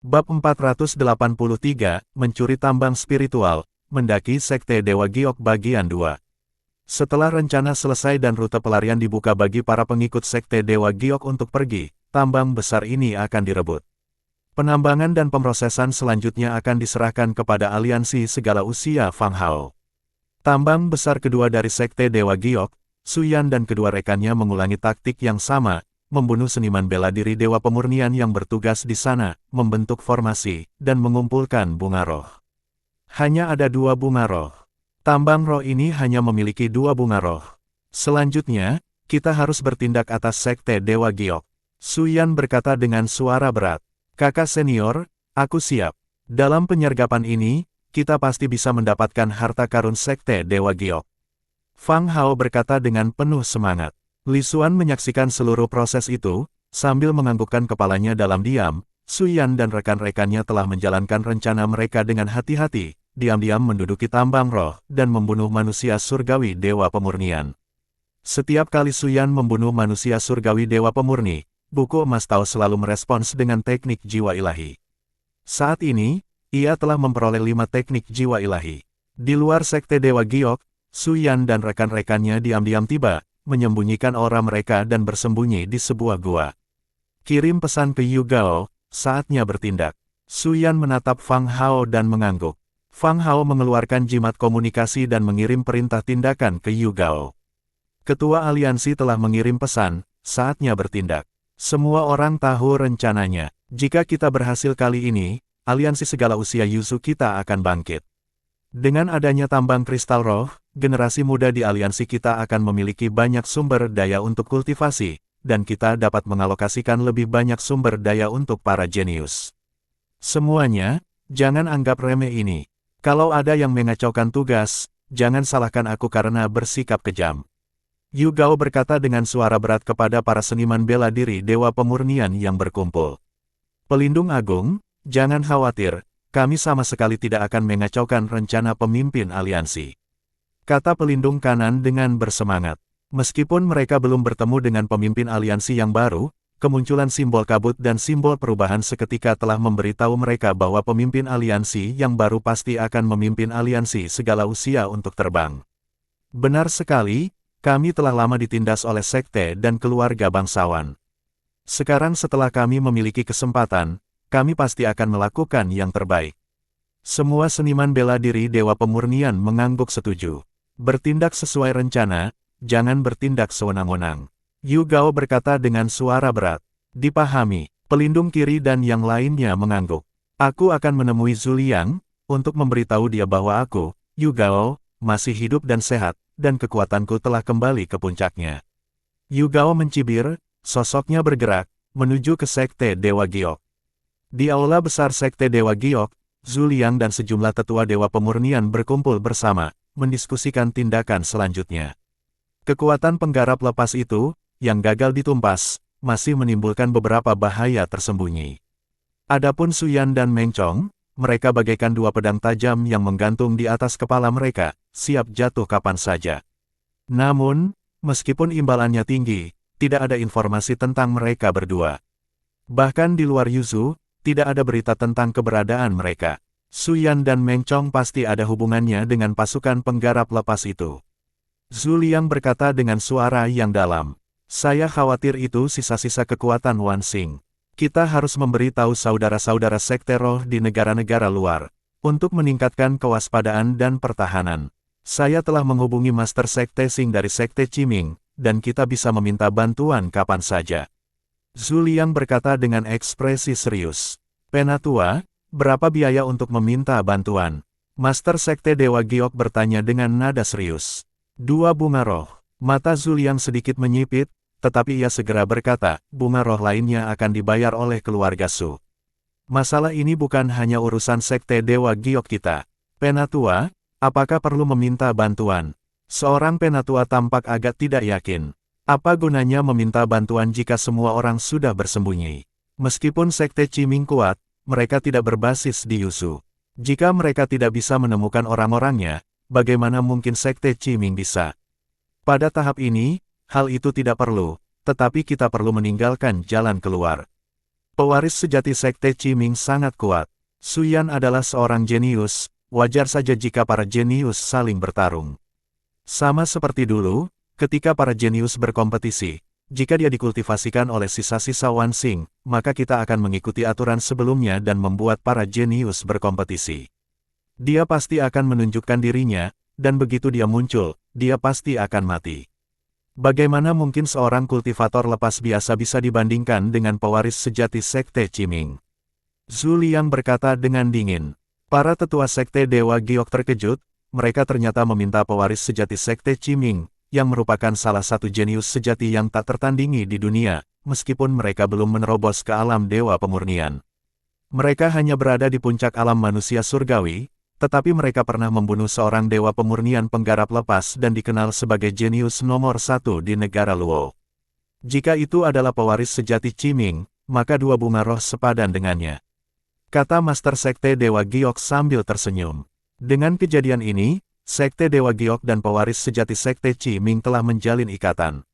Bab 483, Mencuri Tambang Spiritual, Mendaki Sekte Dewa Giok Bagian 2. Setelah rencana selesai dan rute pelarian dibuka bagi para pengikut Sekte Dewa Giok untuk pergi, tambang besar ini akan direbut. Penambangan dan pemrosesan selanjutnya akan diserahkan kepada aliansi segala usia Fang Hao. Tambang besar kedua dari Sekte Dewa Giok, Su Yan dan kedua rekannya mengulangi taktik yang sama, membunuh seniman bela diri Dewa Pemurnian yang bertugas di sana, membentuk formasi, dan mengumpulkan bunga roh. Hanya ada 2 bunga roh. Tambang roh ini hanya memiliki 2 bunga roh. Selanjutnya, kita harus bertindak atas Sekte Dewa Giok. Su Yan berkata dengan suara berat. Kakak senior, aku siap. Dalam penyergapan ini, kita pasti bisa mendapatkan harta karun Sekte Dewa Giok. Fang Hao berkata dengan penuh semangat. Li Xuan menyaksikan seluruh proses itu, sambil menganggukkan kepalanya dalam diam. Su Yan dan rekan-rekannya telah menjalankan rencana mereka dengan hati-hati, diam-diam menduduki tambang roh, dan membunuh manusia surgawi Dewa Pemurnian. Setiap kali Su Yan membunuh manusia surgawi Dewa Pemurni, buku emas Tao selalu merespons dengan teknik jiwa ilahi. Saat ini, ia telah memperoleh 5 teknik jiwa ilahi. Di luar Sekte Dewa Giok, Su Yan dan rekan-rekannya diam-diam tiba, menyembunyikan aura mereka dan bersembunyi di sebuah gua. Kirim pesan ke Yu Gao, saatnya bertindak. Su Yan menatap Fang Hao dan mengangguk. Fang Hao mengeluarkan jimat komunikasi dan mengirim perintah tindakan ke Yu Gao. Ketua aliansi telah mengirim pesan, saatnya bertindak. Semua orang tahu rencananya. Jika kita berhasil kali ini, aliansi segala usia Yuzu kita akan bangkit. Dengan adanya tambang kristal roh, generasi muda di aliansi kita akan memiliki banyak sumber daya untuk kultivasi, dan kita dapat mengalokasikan lebih banyak sumber daya untuk para jenius. Semuanya, jangan anggap remeh ini. Kalau ada yang mengacaukan tugas, jangan salahkan aku karena bersikap kejam. Yu Gao berkata dengan suara berat kepada para seniman bela diri Dewa Pemurnian yang berkumpul. Pelindung Agung, jangan khawatir, kami sama sekali tidak akan mengacaukan rencana pemimpin aliansi. Kata pelindung kanan dengan bersemangat. Meskipun mereka belum bertemu dengan pemimpin aliansi yang baru, kemunculan simbol kabut dan simbol perubahan seketika telah memberitahu mereka bahwa pemimpin aliansi yang baru pasti akan memimpin aliansi segala usia untuk terbang. Benar sekali, kami telah lama ditindas oleh sekte dan keluarga bangsawan. Sekarang setelah kami memiliki kesempatan, kami pasti akan melakukan yang terbaik. Semua seniman bela diri Dewa Pemurnian mengangguk setuju. Bertindak sesuai rencana, jangan bertindak sewenang-wenang. Yu Gao berkata dengan suara berat. Dipahami, pelindung kiri dan yang lainnya mengangguk. Aku akan menemui Zhu Liang, untuk memberitahu dia bahwa aku, Yu Gao, masih hidup dan sehat, dan kekuatanku telah kembali ke puncaknya. Yu Gao mencibir, sosoknya bergerak, menuju ke Sekte Dewa Giok. Di aula besar Sekte Dewa Giok, Zhu Liang dan sejumlah tetua Dewa Pemurnian berkumpul bersama, mendiskusikan tindakan selanjutnya. Kekuatan penggarap lepas itu, yang gagal ditumpas, masih menimbulkan beberapa bahaya tersembunyi. Adapun Su Yan dan Meng Chong, mereka bagaikan 2 pedang tajam yang menggantung di atas kepala mereka, siap jatuh kapan saja. Namun, meskipun imbalannya tinggi, tidak ada informasi tentang mereka berdua. Bahkan di luar Yuzu, tidak ada berita tentang keberadaan mereka. Su Yan dan Meng Chong pasti ada hubungannya dengan pasukan penggarap lepas itu. Zhu Liang berkata dengan suara yang dalam. Saya khawatir itu sisa-sisa kekuatan Wan Xing. Kita harus memberitahu saudara-saudara sekte roh di negara-negara luar, untuk meningkatkan kewaspadaan dan pertahanan. Saya telah menghubungi Master Sekte Xing dari Sekte Qiming, dan kita bisa meminta bantuan kapan saja. Zhu Liang berkata dengan ekspresi serius. Penatua, berapa biaya untuk meminta bantuan? Master Sekte Dewa Giok bertanya dengan nada serius. 2 bunga roh. Mata Zhu Liang sedikit menyipit, tetapi ia segera berkata, bunga roh lainnya akan dibayar oleh keluarga Su. Masalah ini bukan hanya urusan Sekte Dewa Giok kita. Penatua, apakah perlu meminta bantuan? Seorang penatua tampak agak tidak yakin. Apa gunanya meminta bantuan jika semua orang sudah bersembunyi? Meskipun Sekte Qiming kuat, mereka tidak berbasis di Yuzu. Jika mereka tidak bisa menemukan orang-orangnya, bagaimana mungkin Sekte Qiming bisa? Pada tahap ini, hal itu tidak perlu, tetapi kita perlu meninggalkan jalan keluar. Pewaris sejati Sekte Qiming sangat kuat. Su Yan adalah seorang jenius, wajar saja jika para jenius saling bertarung. Sama seperti dulu, ketika para jenius berkompetisi, jika dia dikultivasikan oleh sisa-sisa Wan Xing, maka kita akan mengikuti aturan sebelumnya dan membuat para jenius berkompetisi. Dia pasti akan menunjukkan dirinya, dan begitu dia muncul, dia pasti akan mati. Bagaimana mungkin seorang kultivator lepas biasa bisa dibandingkan dengan pewaris sejati Sekte Qiming? Zhu Liang berkata dengan dingin. Para tetua Sekte Dewa Giok terkejut, mereka ternyata meminta pewaris sejati Sekte Qiming, yang merupakan salah satu jenius sejati yang tak tertandingi di dunia, meskipun mereka belum menerobos ke alam Dewa Pemurnian. Mereka hanya berada di puncak alam manusia surgawi, tetapi mereka pernah membunuh seorang dewa pemurnian penggarap lepas dan dikenal sebagai jenius nomor 1 di negara Luo. Jika itu adalah pewaris sejati Qiming, maka dua bunga roh sepadan dengannya. Kata Master Sekte Dewa Giok sambil tersenyum. Dengan kejadian ini, Sekte Dewa Giok dan pewaris sejati Sekte Qiming telah menjalin ikatan.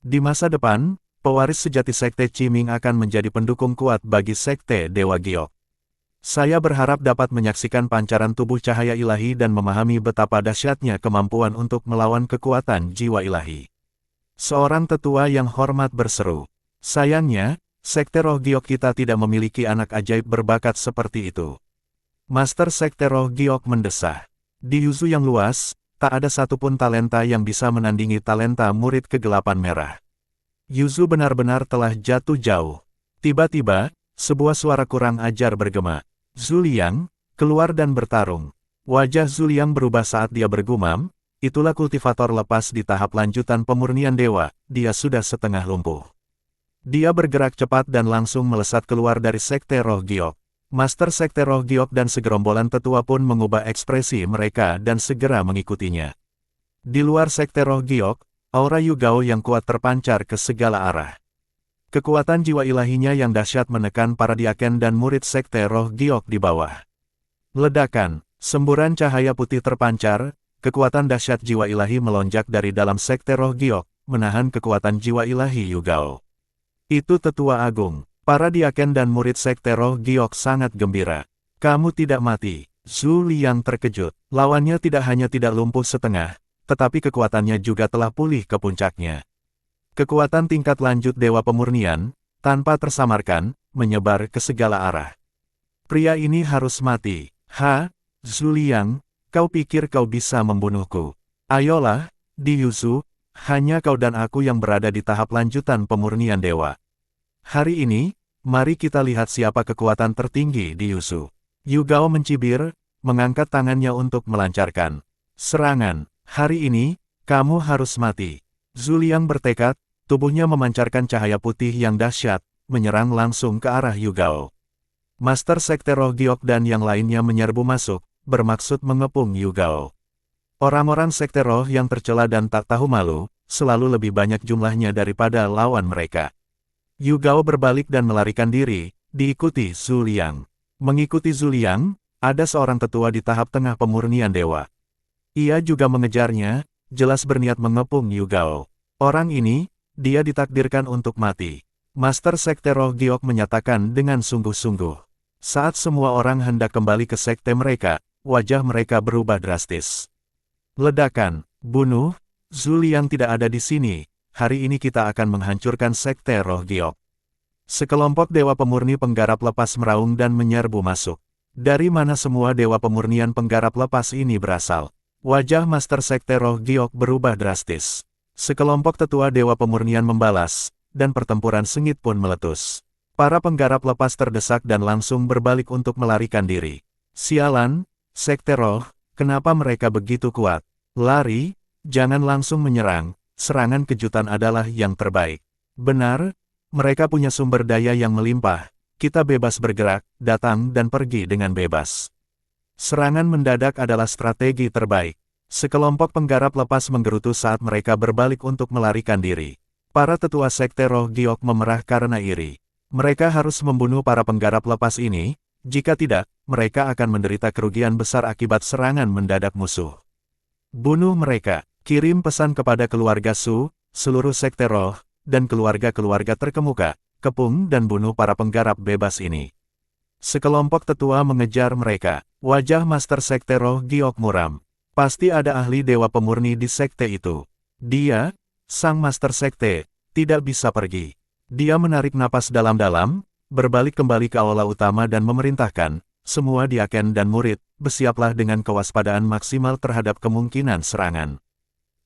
Di masa depan, pewaris sejati Sekte Qiming akan menjadi pendukung kuat bagi Sekte Dewa Giok. Saya berharap dapat menyaksikan pancaran tubuh cahaya ilahi dan memahami betapa dahsyatnya kemampuan untuk melawan kekuatan jiwa ilahi. Seorang tetua yang hormat berseru. Sayangnya, Sekte Roh Giok kita tidak memiliki anak ajaib berbakat seperti itu. Master Sekte Roh Giok mendesah. Di Yuzu yang luas, tak ada satupun talenta yang bisa menandingi talenta murid kegelapan merah. Yuzu benar-benar telah jatuh jauh. Tiba-tiba, sebuah suara kurang ajar bergema. Zhu Liang, keluar dan bertarung. Wajah Zhu Liang berubah saat dia bergumam, itulah kultivator lepas di tahap lanjutan pemurnian dewa, dia sudah setengah lumpuh. Dia bergerak cepat dan langsung melesat keluar dari Sekte Roh Giok. Master Sekte Roh Giok dan segerombolan tetua pun mengubah ekspresi mereka dan segera mengikutinya. Di luar Sekte Roh Giok, aura Yugao yang kuat terpancar ke segala arah. Kekuatan jiwa ilahinya yang dahsyat menekan para diaken dan murid Sekte Roh Giok di bawah. Ledakan, semburan cahaya putih terpancar, kekuatan dahsyat jiwa ilahi melonjak dari dalam Sekte Roh Giok, menahan kekuatan jiwa ilahi Yugao. Itu tetua agung. Para diaken dan murid Sekte Roh Giok sangat gembira. Kamu tidak mati. Zhu Liang terkejut. Lawannya tidak hanya tidak lumpuh setengah, tetapi kekuatannya juga telah pulih ke puncaknya. Kekuatan tingkat lanjut Dewa Pemurnian, tanpa tersamarkan, menyebar ke segala arah. Pria ini harus mati. Zhu Liang, kau pikir kau bisa membunuhku? Ayolah, di Yuzu, hanya kau dan aku yang berada di tahap lanjutan pemurnian dewa. Hari ini, mari kita lihat siapa kekuatan tertinggi di Yuzu. Yugao mencibir, mengangkat tangannya untuk melancarkan serangan. Hari ini, kamu harus mati. Zhu Liang bertekad, tubuhnya memancarkan cahaya putih yang dahsyat, menyerang langsung ke arah Yugao. Master Sekte Roh Giok dan yang lainnya menyerbu masuk, bermaksud mengepung Yugao. Orang-orang Sekte Roh yang tercela dan tak tahu malu, selalu lebih banyak jumlahnya daripada lawan mereka. Yugao berbalik dan melarikan diri, diikuti Zhu Liang. Mengikuti Zhu Liang, ada seorang tetua di tahap tengah pemurnian dewa. Ia juga mengejarnya, jelas berniat mengepung Yugao. Orang ini, dia ditakdirkan untuk mati. Master Sekte Roh Giok menyatakan dengan sungguh-sungguh. Saat semua orang hendak kembali ke sekte mereka, wajah mereka berubah drastis. Ledakan, bunuh, Zhu Liang tidak ada di sini, hari ini kita akan menghancurkan Sekte Roh Giok. Sekelompok dewa pemurni penggarap lepas meraung dan menyerbu masuk. Dari mana semua dewa pemurnian penggarap lepas ini berasal? Wajah Master Sekte Roh Giok berubah drastis. Sekelompok tetua dewa pemurnian membalas, dan pertempuran sengit pun meletus. Para penggarap lepas terdesak dan langsung berbalik untuk melarikan diri. Sialan, Sekte Roh, kenapa mereka begitu kuat? Lari, jangan langsung menyerang, serangan kejutan adalah yang terbaik. Benar, mereka punya sumber daya yang melimpah, kita bebas bergerak, datang dan pergi dengan bebas. Serangan mendadak adalah strategi terbaik. Sekelompok penggarap lepas menggerutu saat mereka berbalik untuk melarikan diri. Para tetua Sekte Roh Giok memerah karena iri. Mereka harus membunuh para penggarap lepas ini, jika tidak, mereka akan menderita kerugian besar akibat serangan mendadak musuh. Bunuh mereka, kirim pesan kepada keluarga Su, seluruh Sekte Roh, dan keluarga-keluarga terkemuka, kepung dan bunuh para penggarap bebas ini. Sekelompok tetua mengejar mereka. Wajah Master Sekte Roh Giok muram. Pasti ada ahli dewa pemurni di sekte itu. Dia, sang Master Sekte, tidak bisa pergi. Dia menarik napas dalam-dalam, berbalik kembali ke aula utama dan memerintahkan, semua diaken dan murid, bersiaplah dengan kewaspadaan maksimal terhadap kemungkinan serangan.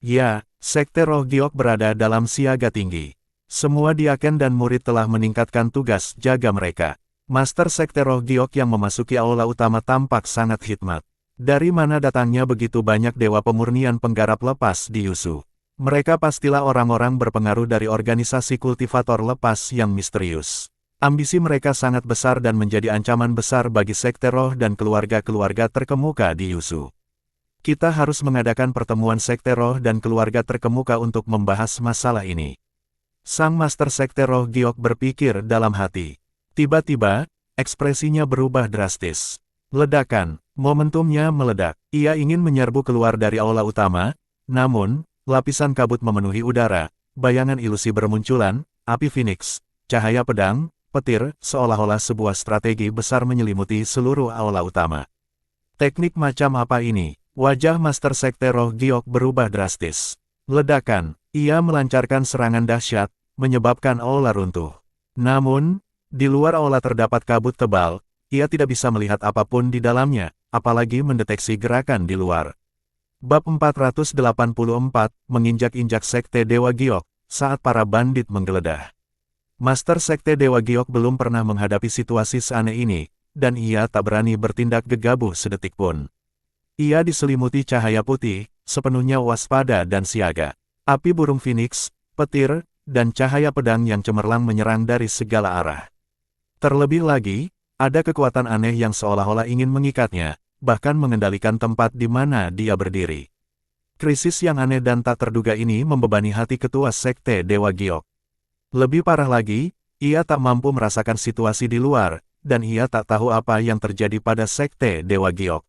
Ya, Sekte Roh Giok berada dalam siaga tinggi. Semua diaken dan murid telah meningkatkan tugas jaga mereka. Master Sekte Roh Giok yang memasuki aula utama tampak sangat hikmat. Dari mana datangnya begitu banyak dewa pemurnian penggarap lepas di Yusu? Mereka pastilah orang-orang berpengaruh dari organisasi kultivator lepas yang misterius. Ambisi mereka sangat besar dan menjadi ancaman besar bagi Sekte Roh dan keluarga-keluarga terkemuka di Yusu. Kita harus mengadakan pertemuan Sekte Roh dan keluarga terkemuka untuk membahas masalah ini. Sang Master Sekte Roh Giok berpikir dalam hati. Tiba-tiba, ekspresinya berubah drastis. Ledakan, momentumnya meledak. Ia ingin menyerbu keluar dari aula utama, namun, lapisan kabut memenuhi udara, bayangan ilusi bermunculan, api Phoenix, cahaya pedang, petir, seolah-olah sebuah strategi besar menyelimuti seluruh aula utama. Teknik macam apa ini? Wajah Master Sekte Roh Giok berubah drastis. Ledakan, ia melancarkan serangan dahsyat, menyebabkan aula runtuh. Namun, di luar aula terdapat kabut tebal, ia tidak bisa melihat apapun di dalamnya, apalagi mendeteksi gerakan di luar. Bab 484, menginjak-injak Sekte Dewa Giok, saat para bandit menggeledah. Master Sekte Dewa Giok belum pernah menghadapi situasi seaneh ini, dan ia tak berani bertindak gegabah sedetik pun. Ia diselimuti cahaya putih, sepenuhnya waspada dan siaga. Api burung Phoenix, petir, dan cahaya pedang yang cemerlang menyerang dari segala arah. Terlebih lagi, ada kekuatan aneh yang seolah-olah ingin mengikatnya, bahkan mengendalikan tempat di mana dia berdiri. Krisis yang aneh dan tak terduga ini membebani hati ketua Sekte Dewa Giok. Lebih parah lagi, ia tak mampu merasakan situasi di luar, dan ia tak tahu apa yang terjadi pada Sekte Dewa Giok.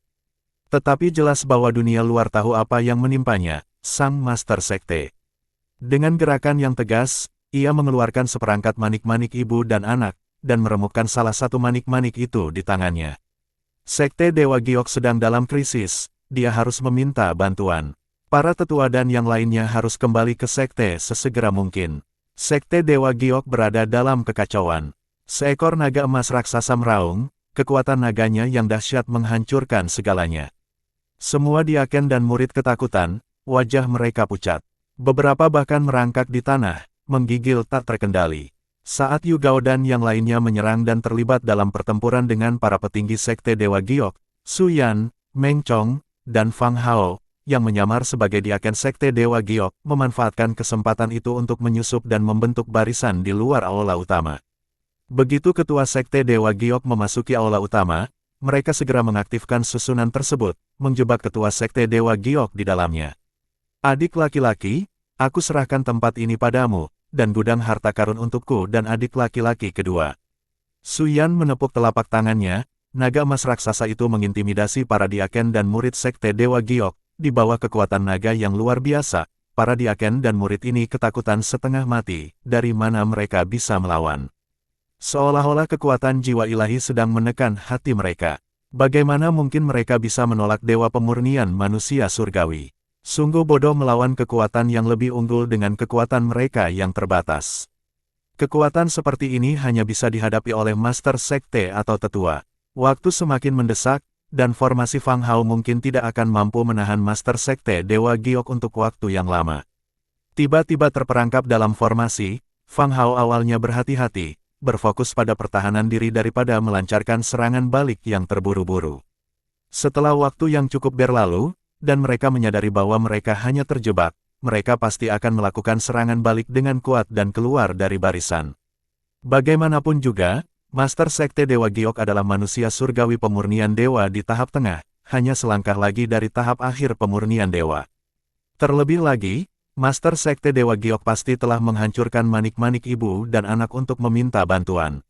Tetapi jelas bahwa dunia luar tahu apa yang menimpanya, sang Master Sekte. Dengan gerakan yang tegas, ia mengeluarkan seperangkat manik-manik ibu dan anak, dan meremukkan salah satu manik-manik itu di tangannya. Sekte Dewa Giok sedang dalam krisis, dia harus meminta bantuan. Para tetua dan yang lainnya harus kembali ke sekte sesegera mungkin. Sekte Dewa Giok berada dalam kekacauan. Seekor naga emas raksasa meraung, kekuatan naganya yang dahsyat menghancurkan segalanya. Semua diaken dan murid ketakutan, wajah mereka pucat. Beberapa bahkan merangkak di tanah, menggigil tak terkendali. Saat Yu Gao dan yang lainnya menyerang dan terlibat dalam pertempuran dengan para petinggi Sekte Dewa Giok, Su Yan, Meng Chong, dan Fang Hao, yang menyamar sebagai diaken Sekte Dewa Giok, memanfaatkan kesempatan itu untuk menyusup dan membentuk barisan di luar aula utama. Begitu ketua Sekte Dewa Giok memasuki aula utama, mereka segera mengaktifkan susunan tersebut, menjebak ketua Sekte Dewa Giok di dalamnya. Adik laki-laki, aku serahkan tempat ini padamu, dan gudang harta karun untukku dan adik laki-laki kedua. Su Yan menepuk telapak tangannya, naga emas raksasa itu mengintimidasi para diaken dan murid Sekte Dewa Giok. Di bawah kekuatan naga yang luar biasa, para diaken dan murid ini ketakutan setengah mati, dari mana mereka bisa melawan. Seolah-olah kekuatan jiwa ilahi sedang menekan hati mereka. Bagaimana mungkin mereka bisa menolak dewa pemurnian manusia surgawi? Sungguh bodoh melawan kekuatan yang lebih unggul dengan kekuatan mereka yang terbatas. Kekuatan seperti ini hanya bisa dihadapi oleh Master Sekte atau tetua. Waktu semakin mendesak, dan formasi Fang Hao mungkin tidak akan mampu menahan Master Sekte Dewa Giok untuk waktu yang lama. Tiba-tiba terperangkap dalam formasi, Fang Hao awalnya berhati-hati, berfokus pada pertahanan diri daripada melancarkan serangan balik yang terburu-buru. Setelah waktu yang cukup berlalu, dan mereka menyadari bahwa mereka hanya terjebak, mereka pasti akan melakukan serangan balik dengan kuat dan keluar dari barisan. Bagaimanapun juga, Master Sekte Dewa Giok adalah manusia surgawi pemurnian dewa di tahap tengah, hanya selangkah lagi dari tahap akhir pemurnian dewa. Terlebih lagi, Master Sekte Dewa Giok pasti telah menghancurkan manik-manik ibu dan anak untuk meminta bantuan.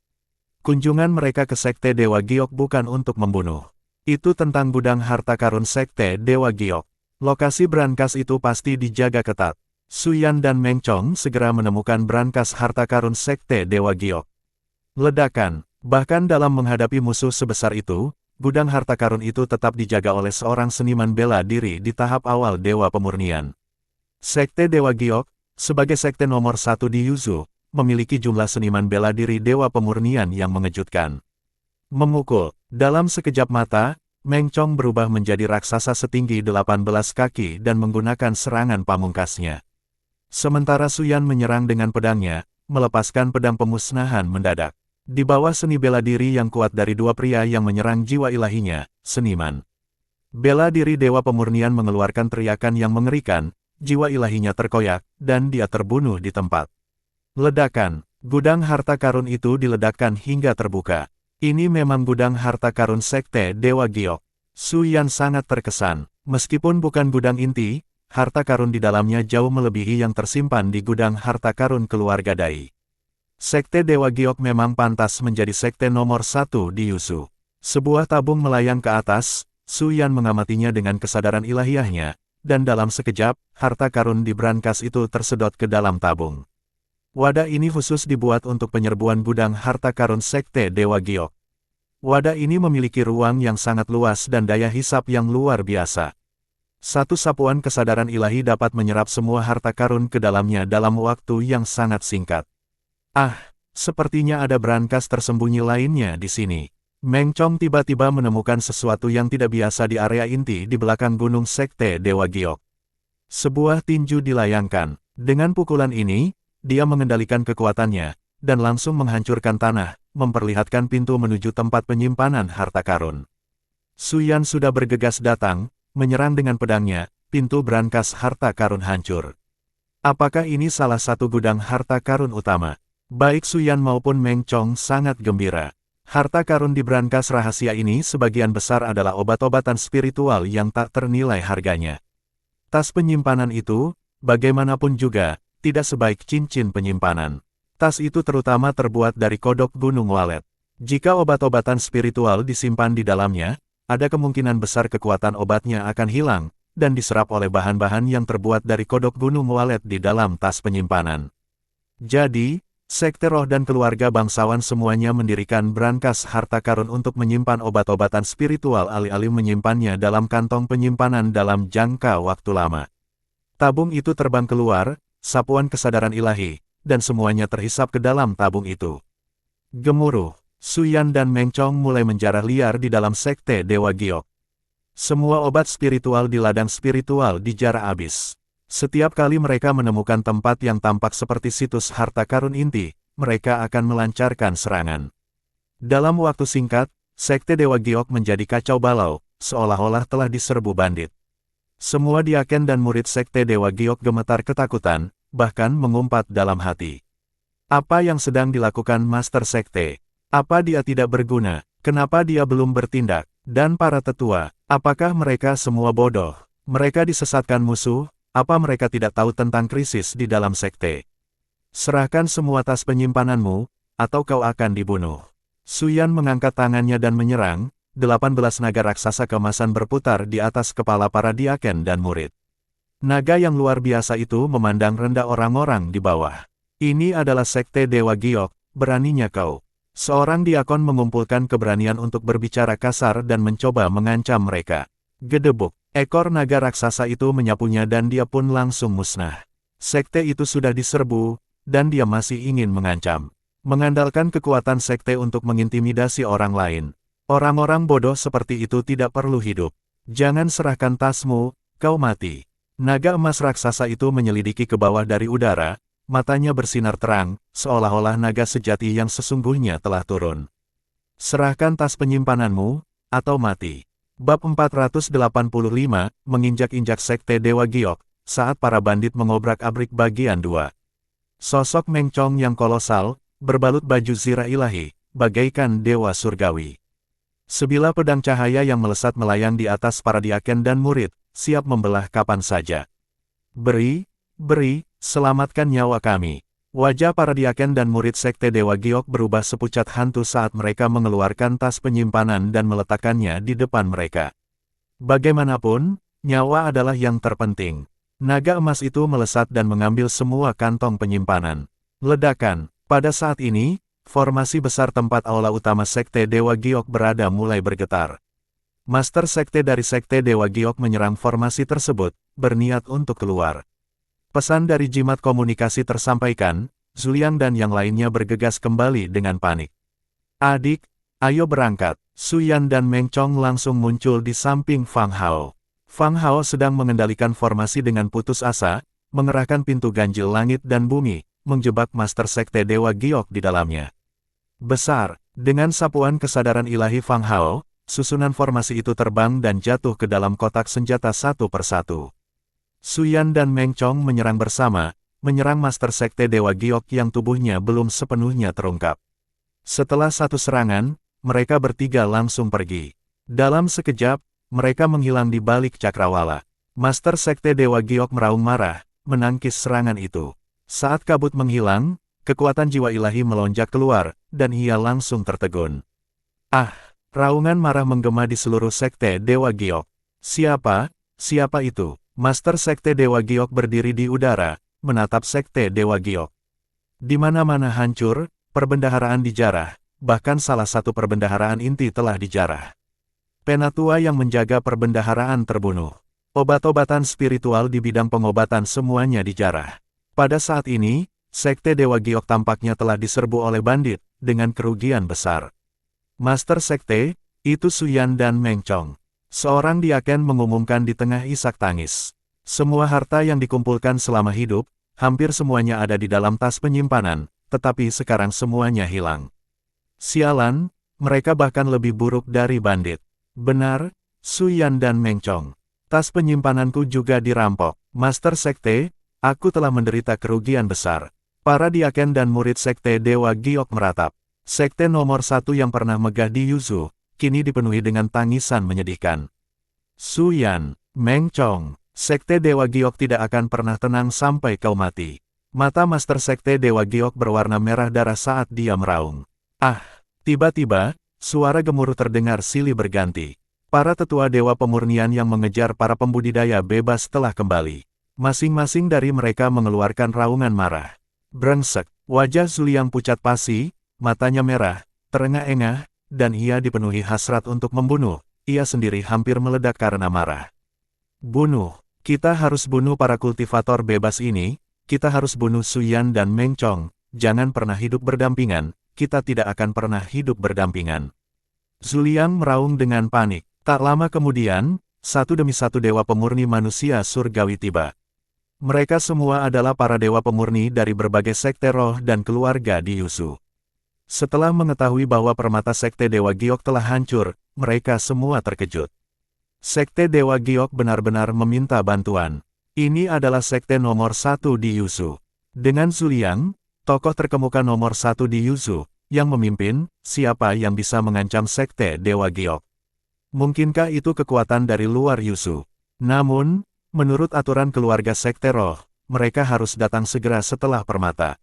Kunjungan mereka ke Sekte Dewa Giok bukan untuk membunuh. Itu tentang gudang harta karun Sekte Dewa Giok. Lokasi brankas itu pasti dijaga ketat. Suyan dan Meng Chong segera menemukan brankas harta karun Sekte Dewa Giok. Ledakan, bahkan dalam menghadapi musuh sebesar itu, gudang harta karun itu tetap dijaga oleh seorang seniman bela diri di tahap awal Dewa Pemurnian. Sekte Dewa Giok, sebagai sekte nomor 1 di Yuzu, memiliki jumlah seniman bela diri Dewa Pemurnian yang mengejutkan. Memukul, dalam sekejap mata, Meng Chong berubah menjadi raksasa setinggi 18 kaki dan menggunakan serangan pamungkasnya. Sementara Suyan menyerang dengan pedangnya, melepaskan pedang pemusnahan mendadak. Di bawah seni bela diri yang kuat dari dua pria yang menyerang jiwa ilahinya, seniman bela diri Dewa Pemurnian mengeluarkan teriakan yang mengerikan, jiwa ilahinya terkoyak, dan dia terbunuh di tempat. Ledakan, gudang harta karun itu diledakkan hingga terbuka. Ini memang gudang harta karun Sekte Dewa Giok. Suyan sangat terkesan, meskipun bukan gudang inti, harta karun di dalamnya jauh melebihi yang tersimpan di gudang harta karun keluarga Dai. Sekte Dewa Giok memang pantas menjadi sekte nomor 1 di Yuzu. Sebuah tabung melayang ke atas, Suyan mengamatinya dengan kesadaran ilahiyahnya, dan dalam sekejap, harta karun di brankas itu tersedot ke dalam tabung. Wadah ini khusus dibuat untuk penyerbuan gudang harta karun Sekte Dewa Giok. Wadah ini memiliki ruang yang sangat luas dan daya hisap yang luar biasa. Satu sapuan kesadaran ilahi dapat menyerap semua harta karun ke dalamnya dalam waktu yang sangat singkat. Ah, sepertinya ada brankas tersembunyi lainnya di sini. Meng Chong tiba-tiba menemukan sesuatu yang tidak biasa di area inti di belakang gunung Sekte Dewa Giok. Sebuah tinju dilayangkan. Dengan pukulan ini, dia mengendalikan kekuatannya, dan langsung menghancurkan tanah, memperlihatkan pintu menuju tempat penyimpanan harta karun. Suyan sudah bergegas datang, menyerang dengan pedangnya, pintu brankas harta karun hancur. Apakah ini salah satu gudang harta karun utama? Baik Suyan maupun Meng Chong sangat gembira. Harta karun di brankas rahasia ini sebagian besar adalah obat-obatan spiritual yang tak ternilai harganya. Tas penyimpanan itu, bagaimanapun juga, tidak sebaik cincin penyimpanan. Tas itu terutama terbuat dari kodok Gunung Walet. Jika obat-obatan spiritual disimpan di dalamnya, ada kemungkinan besar kekuatan obatnya akan hilang, dan diserap oleh bahan-bahan yang terbuat dari kodok Gunung Walet di dalam tas penyimpanan. Jadi, Sekte Roh dan keluarga bangsawan semuanya mendirikan brankas harta karun untuk menyimpan obat-obatan spiritual alih-alih menyimpannya dalam kantong penyimpanan dalam jangka waktu lama. Tabung itu terbang keluar, sapuan kesadaran ilahi, dan semuanya terhisap ke dalam tabung itu. Gemuruh. Suyan dan Meng Chong mulai menjarah liar di dalam Sekte Dewa Giok. Semua obat spiritual di ladang spiritual dijarah habis. Setiap kali mereka menemukan tempat yang tampak seperti situs harta karun inti, mereka akan melancarkan serangan. Dalam waktu singkat, Sekte Dewa Giok menjadi kacau balau, seolah-olah telah diserbu bandit. Semua diaken dan murid Sekte Dewa Giok gemetar ketakutan, bahkan mengumpat dalam hati. Apa yang sedang dilakukan Master Sekte? Apa dia tidak berguna? Kenapa dia belum bertindak? Dan para tetua, apakah mereka semua bodoh? Mereka disesatkan musuh? Apa mereka tidak tahu tentang krisis di dalam sekte? Serahkan semua tas penyimpananmu, atau kau akan dibunuh. Suyan mengangkat tangannya dan menyerang, 18 naga raksasa kemasan berputar di atas kepala para diaken dan murid. Naga yang luar biasa itu memandang rendah orang-orang di bawah. Ini adalah Sekte Dewa Giok, beraninya kau. Seorang diakon mengumpulkan keberanian untuk berbicara kasar dan mencoba mengancam mereka. Gedebuk, ekor naga raksasa itu menyapunya dan dia pun langsung musnah. Sekte itu sudah diserbu, dan dia masih ingin mengancam. Mengandalkan kekuatan sekte untuk mengintimidasi orang lain. Orang-orang bodoh seperti itu tidak perlu hidup. Jangan serahkan tasmu, kau mati. Naga emas raksasa itu menyelidiki ke bawah dari udara. Matanya bersinar terang, seolah-olah naga sejati yang sesungguhnya telah turun. Serahkan tas penyimpananmu, atau mati. Bab 485, menginjak-injak Sekte Dewa Giok, saat para bandit mengobrak-abrik bagian 2. Sosok Meng Chong yang kolosal, berbalut baju zirah ilahi, bagaikan dewa surgawi. Sebilah pedang cahaya yang melesat melayang di atas para diaken dan murid, siap membelah kapan saja. Beri, selamatkan nyawa kami. Wajah para diaken dan murid Sekte Dewa Giok berubah sepucat hantu saat mereka mengeluarkan tas penyimpanan dan meletakkannya di depan mereka. Bagaimanapun, nyawa adalah yang terpenting. Naga emas itu melesat dan mengambil semua kantong penyimpanan. Ledakan. Pada saat ini, formasi besar tempat aula utama Sekte Dewa Giok berada mulai bergetar. Master Sekte dari Sekte Dewa Giok menyerang formasi tersebut, berniat untuk keluar. Pesan dari jimat komunikasi tersampaikan, Zuliang dan yang lainnya bergegas kembali dengan panik. Adik, ayo berangkat. Su Yan dan Meng Chong langsung muncul di samping Fang Hao. Fang Hao sedang mengendalikan formasi dengan putus asa, mengerahkan pintu ganjil langit dan bumi, menjebak Master Sekte Dewa Giok di dalamnya. Besar, dengan sapuan kesadaran ilahi Fang Hao, susunan formasi itu terbang dan jatuh ke dalam kotak senjata satu persatu. Su Yan dan Meng Chong menyerang bersama, menyerang Master Sekte Dewa Giok yang tubuhnya belum sepenuhnya terungkap. Setelah satu serangan, mereka bertiga langsung pergi. Dalam sekejap, mereka menghilang di balik cakrawala. Master Sekte Dewa Giok meraung marah, menangkis serangan itu. Saat kabut menghilang, kekuatan jiwa ilahi melonjak keluar, dan ia langsung tertegun. Ah! Raungan marah menggema di seluruh Sekte Dewa Giok. Siapa itu? Master Sekte Dewa Giok berdiri di udara, menatap Sekte Dewa Giok. Di mana-mana hancur, perbendaharaan dijarah, bahkan salah satu perbendaharaan inti telah dijarah. Penatua yang menjaga perbendaharaan terbunuh. Obat-obatan spiritual di bidang pengobatan semuanya dijarah. Pada saat ini, Sekte Dewa Giok tampaknya telah diserbu oleh bandit, dengan kerugian besar. Master Sekte, itu Su Yan dan Meng Chong. Seorang diaken mengumumkan di tengah isak tangis. Semua harta yang dikumpulkan selama hidup, hampir semuanya ada di dalam tas penyimpanan, tetapi sekarang semuanya hilang. Sialan, mereka bahkan lebih buruk dari bandit. Benar, Su Yan dan Meng Chong. Tas penyimpananku juga dirampok. Master Sekte, aku telah menderita kerugian besar. Para diaken dan murid Sekte Dewa Giok meratap. Sekte nomor 1 yang pernah megah di Yuzu, kini dipenuhi dengan tangisan menyedihkan. Su Yan, Meng Chong, Sekte Dewa Giok tidak akan pernah tenang sampai kau mati. Mata Master Sekte Dewa Giok berwarna merah darah saat dia meraung. Ah! Tiba-tiba, suara gemuruh terdengar silih berganti. Para tetua Dewa Pemurnian yang mengejar para pembudidaya bebas telah kembali. Masing-masing dari mereka mengeluarkan raungan marah. Brengsek, wajah Zuliang pucat pasi, matanya merah, terengah-engah, dan ia dipenuhi hasrat untuk membunuh. Ia sendiri hampir meledak karena marah. Bunuh, kita harus bunuh para kultivator bebas ini, kita harus bunuh Su Yan dan Meng Chong, jangan pernah hidup berdampingan, kita tidak akan pernah hidup berdampingan. Zuliang meraung dengan panik. Tak lama kemudian, satu demi satu dewa pemurni manusia surgawi tiba. Mereka semua adalah para dewa pemurni dari berbagai sekte roh dan keluarga di Yuzu. Setelah mengetahui bahwa permata Sekte Dewa Giok telah hancur, mereka semua terkejut. Sekte Dewa Giok benar-benar meminta bantuan. Ini adalah sekte nomor 1 di Yuzu. Dengan Zuliang, tokoh terkemuka nomor 1 di Yuzu, yang memimpin, siapa yang bisa mengancam Sekte Dewa Giok? Mungkinkah itu kekuatan dari luar Yuzu? Namun, menurut aturan keluarga Sekte Roh, mereka harus datang segera setelah permata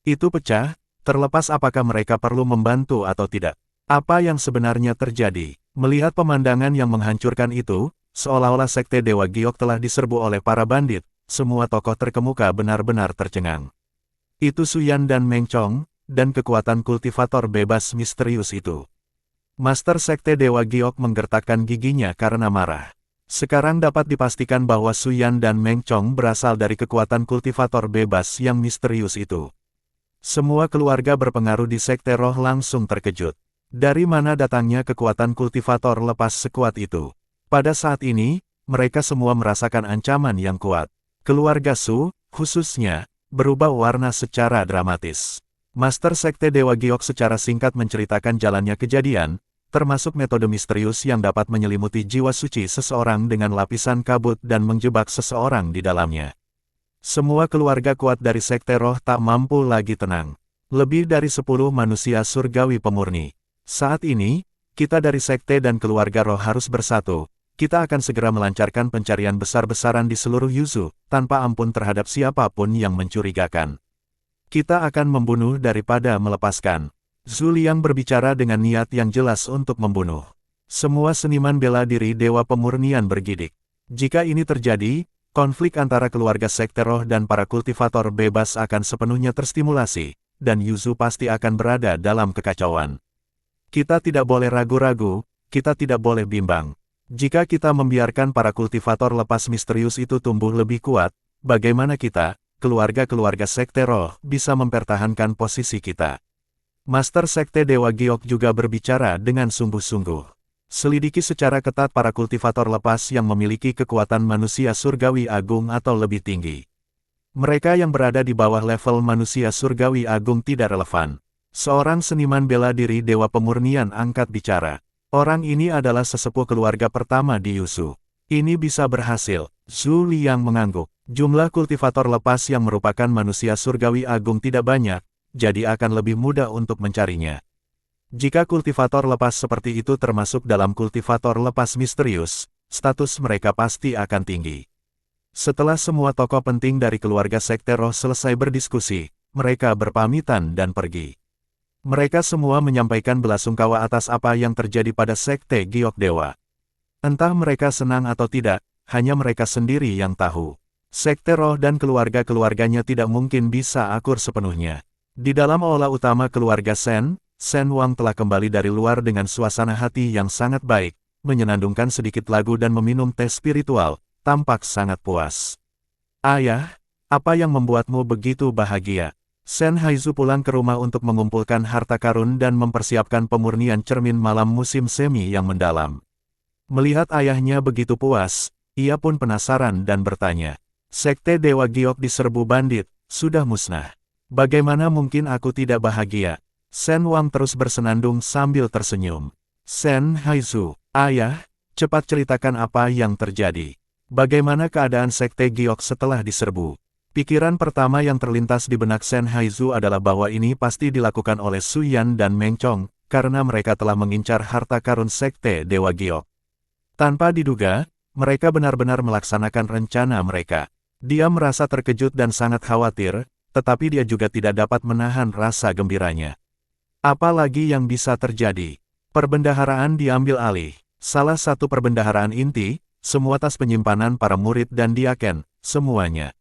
itu pecah, terlepas apakah mereka perlu membantu atau tidak. Apa yang sebenarnya terjadi? Melihat pemandangan yang menghancurkan itu, seolah-olah Sekte Dewa Giok telah diserbu oleh para bandit, semua tokoh terkemuka benar-benar tercengang. Itu Su Yan dan Meng Chong, dan kekuatan kultivator bebas misterius itu. Master Sekte Dewa Giok menggertakkan giginya karena marah. Sekarang dapat dipastikan bahwa Su Yan dan Meng Chong berasal dari kekuatan kultivator bebas yang misterius itu. Semua keluarga berpengaruh di Sekte Roh langsung terkejut. Dari mana datangnya kekuatan kultivator lepas sekuat itu? Pada saat ini, mereka semua merasakan ancaman yang kuat. Keluarga Su, khususnya, berubah warna secara dramatis. Master Sekte Dewa Giok secara singkat menceritakan jalannya kejadian, termasuk metode misterius yang dapat menyelimuti jiwa suci seseorang dengan lapisan kabut dan menjebak seseorang di dalamnya. Semua keluarga kuat dari Sekte Roh tak mampu lagi tenang. Lebih dari 10 manusia surgawi pemurni. Saat ini, kita dari Sekte dan keluarga Roh harus bersatu. Kita akan segera melancarkan pencarian besar-besaran di seluruh Yuzu, tanpa ampun terhadap siapapun yang mencurigakan. Kita akan membunuh daripada melepaskan. Zuliang berbicara dengan niat yang jelas untuk membunuh. Semua seniman bela diri Dewa Pemurnian bergidik. Jika ini terjadi, konflik antara keluarga Sekte Roh dan para kultivator bebas akan sepenuhnya terstimulasi, dan Yuzu pasti akan berada dalam kekacauan. Kita tidak boleh ragu-ragu, kita tidak boleh bimbang. Jika kita membiarkan para kultivator lepas misterius itu tumbuh lebih kuat, bagaimana kita, keluarga-keluarga Sekte Roh, bisa mempertahankan posisi kita? Master Sekte Dewa Giok juga berbicara dengan sungguh-sungguh. Selidiki secara ketat para kultivator lepas yang memiliki kekuatan manusia surgawi agung atau lebih tinggi. Mereka yang berada di bawah level manusia surgawi agung tidak relevan. Seorang seniman bela diri Dewa Pemurnian angkat bicara. Orang ini adalah sesepuh keluarga pertama di Yuzu. Ini bisa berhasil. Zhu Liang mengangguk. Jumlah kultivator lepas yang merupakan manusia surgawi agung tidak banyak, jadi akan lebih mudah untuk mencarinya. Jika kultivator lepas seperti itu termasuk dalam kultivator lepas misterius, status mereka pasti akan tinggi. Setelah semua tokoh penting dari keluarga Sekte Roh selesai berdiskusi, mereka berpamitan dan pergi. Mereka semua menyampaikan belasungkawa atas apa yang terjadi pada Sekte Giok Dewa. Entah mereka senang atau tidak, hanya mereka sendiri yang tahu. Sekte Roh dan keluarga-keluarganya tidak mungkin bisa akur sepenuhnya. Di dalam aula utama keluarga Shen Wang telah kembali dari luar dengan suasana hati yang sangat baik, menyenandungkan sedikit lagu dan meminum teh spiritual, tampak sangat puas. Ayah, apa yang membuatmu begitu bahagia? Shen Haizu pulang ke rumah untuk mengumpulkan harta karun dan mempersiapkan pemurnian cermin malam musim semi yang mendalam. Melihat ayahnya begitu puas, ia pun penasaran dan bertanya, Sekte Dewa Giok diserbu bandit, sudah musnah. Bagaimana mungkin aku tidak bahagia? Shen Wang terus bersenandung sambil tersenyum. Shen Haizu, ayah, cepat ceritakan apa yang terjadi. Bagaimana keadaan Sekte Giok setelah diserbu? Pikiran pertama yang terlintas di benak Shen Haizu adalah bahwa ini pasti dilakukan oleh Su Yan dan Meng Chong, karena mereka telah mengincar harta karun Sekte Dewa Giok. Tanpa diduga, mereka benar-benar melaksanakan rencana mereka. Dia merasa terkejut dan sangat khawatir, tetapi dia juga tidak dapat menahan rasa gembiranya. Apalagi yang bisa terjadi? Perbendaharaan diambil alih. Salah satu perbendaharaan inti, semua tas penyimpanan para murid dan diaken, semuanya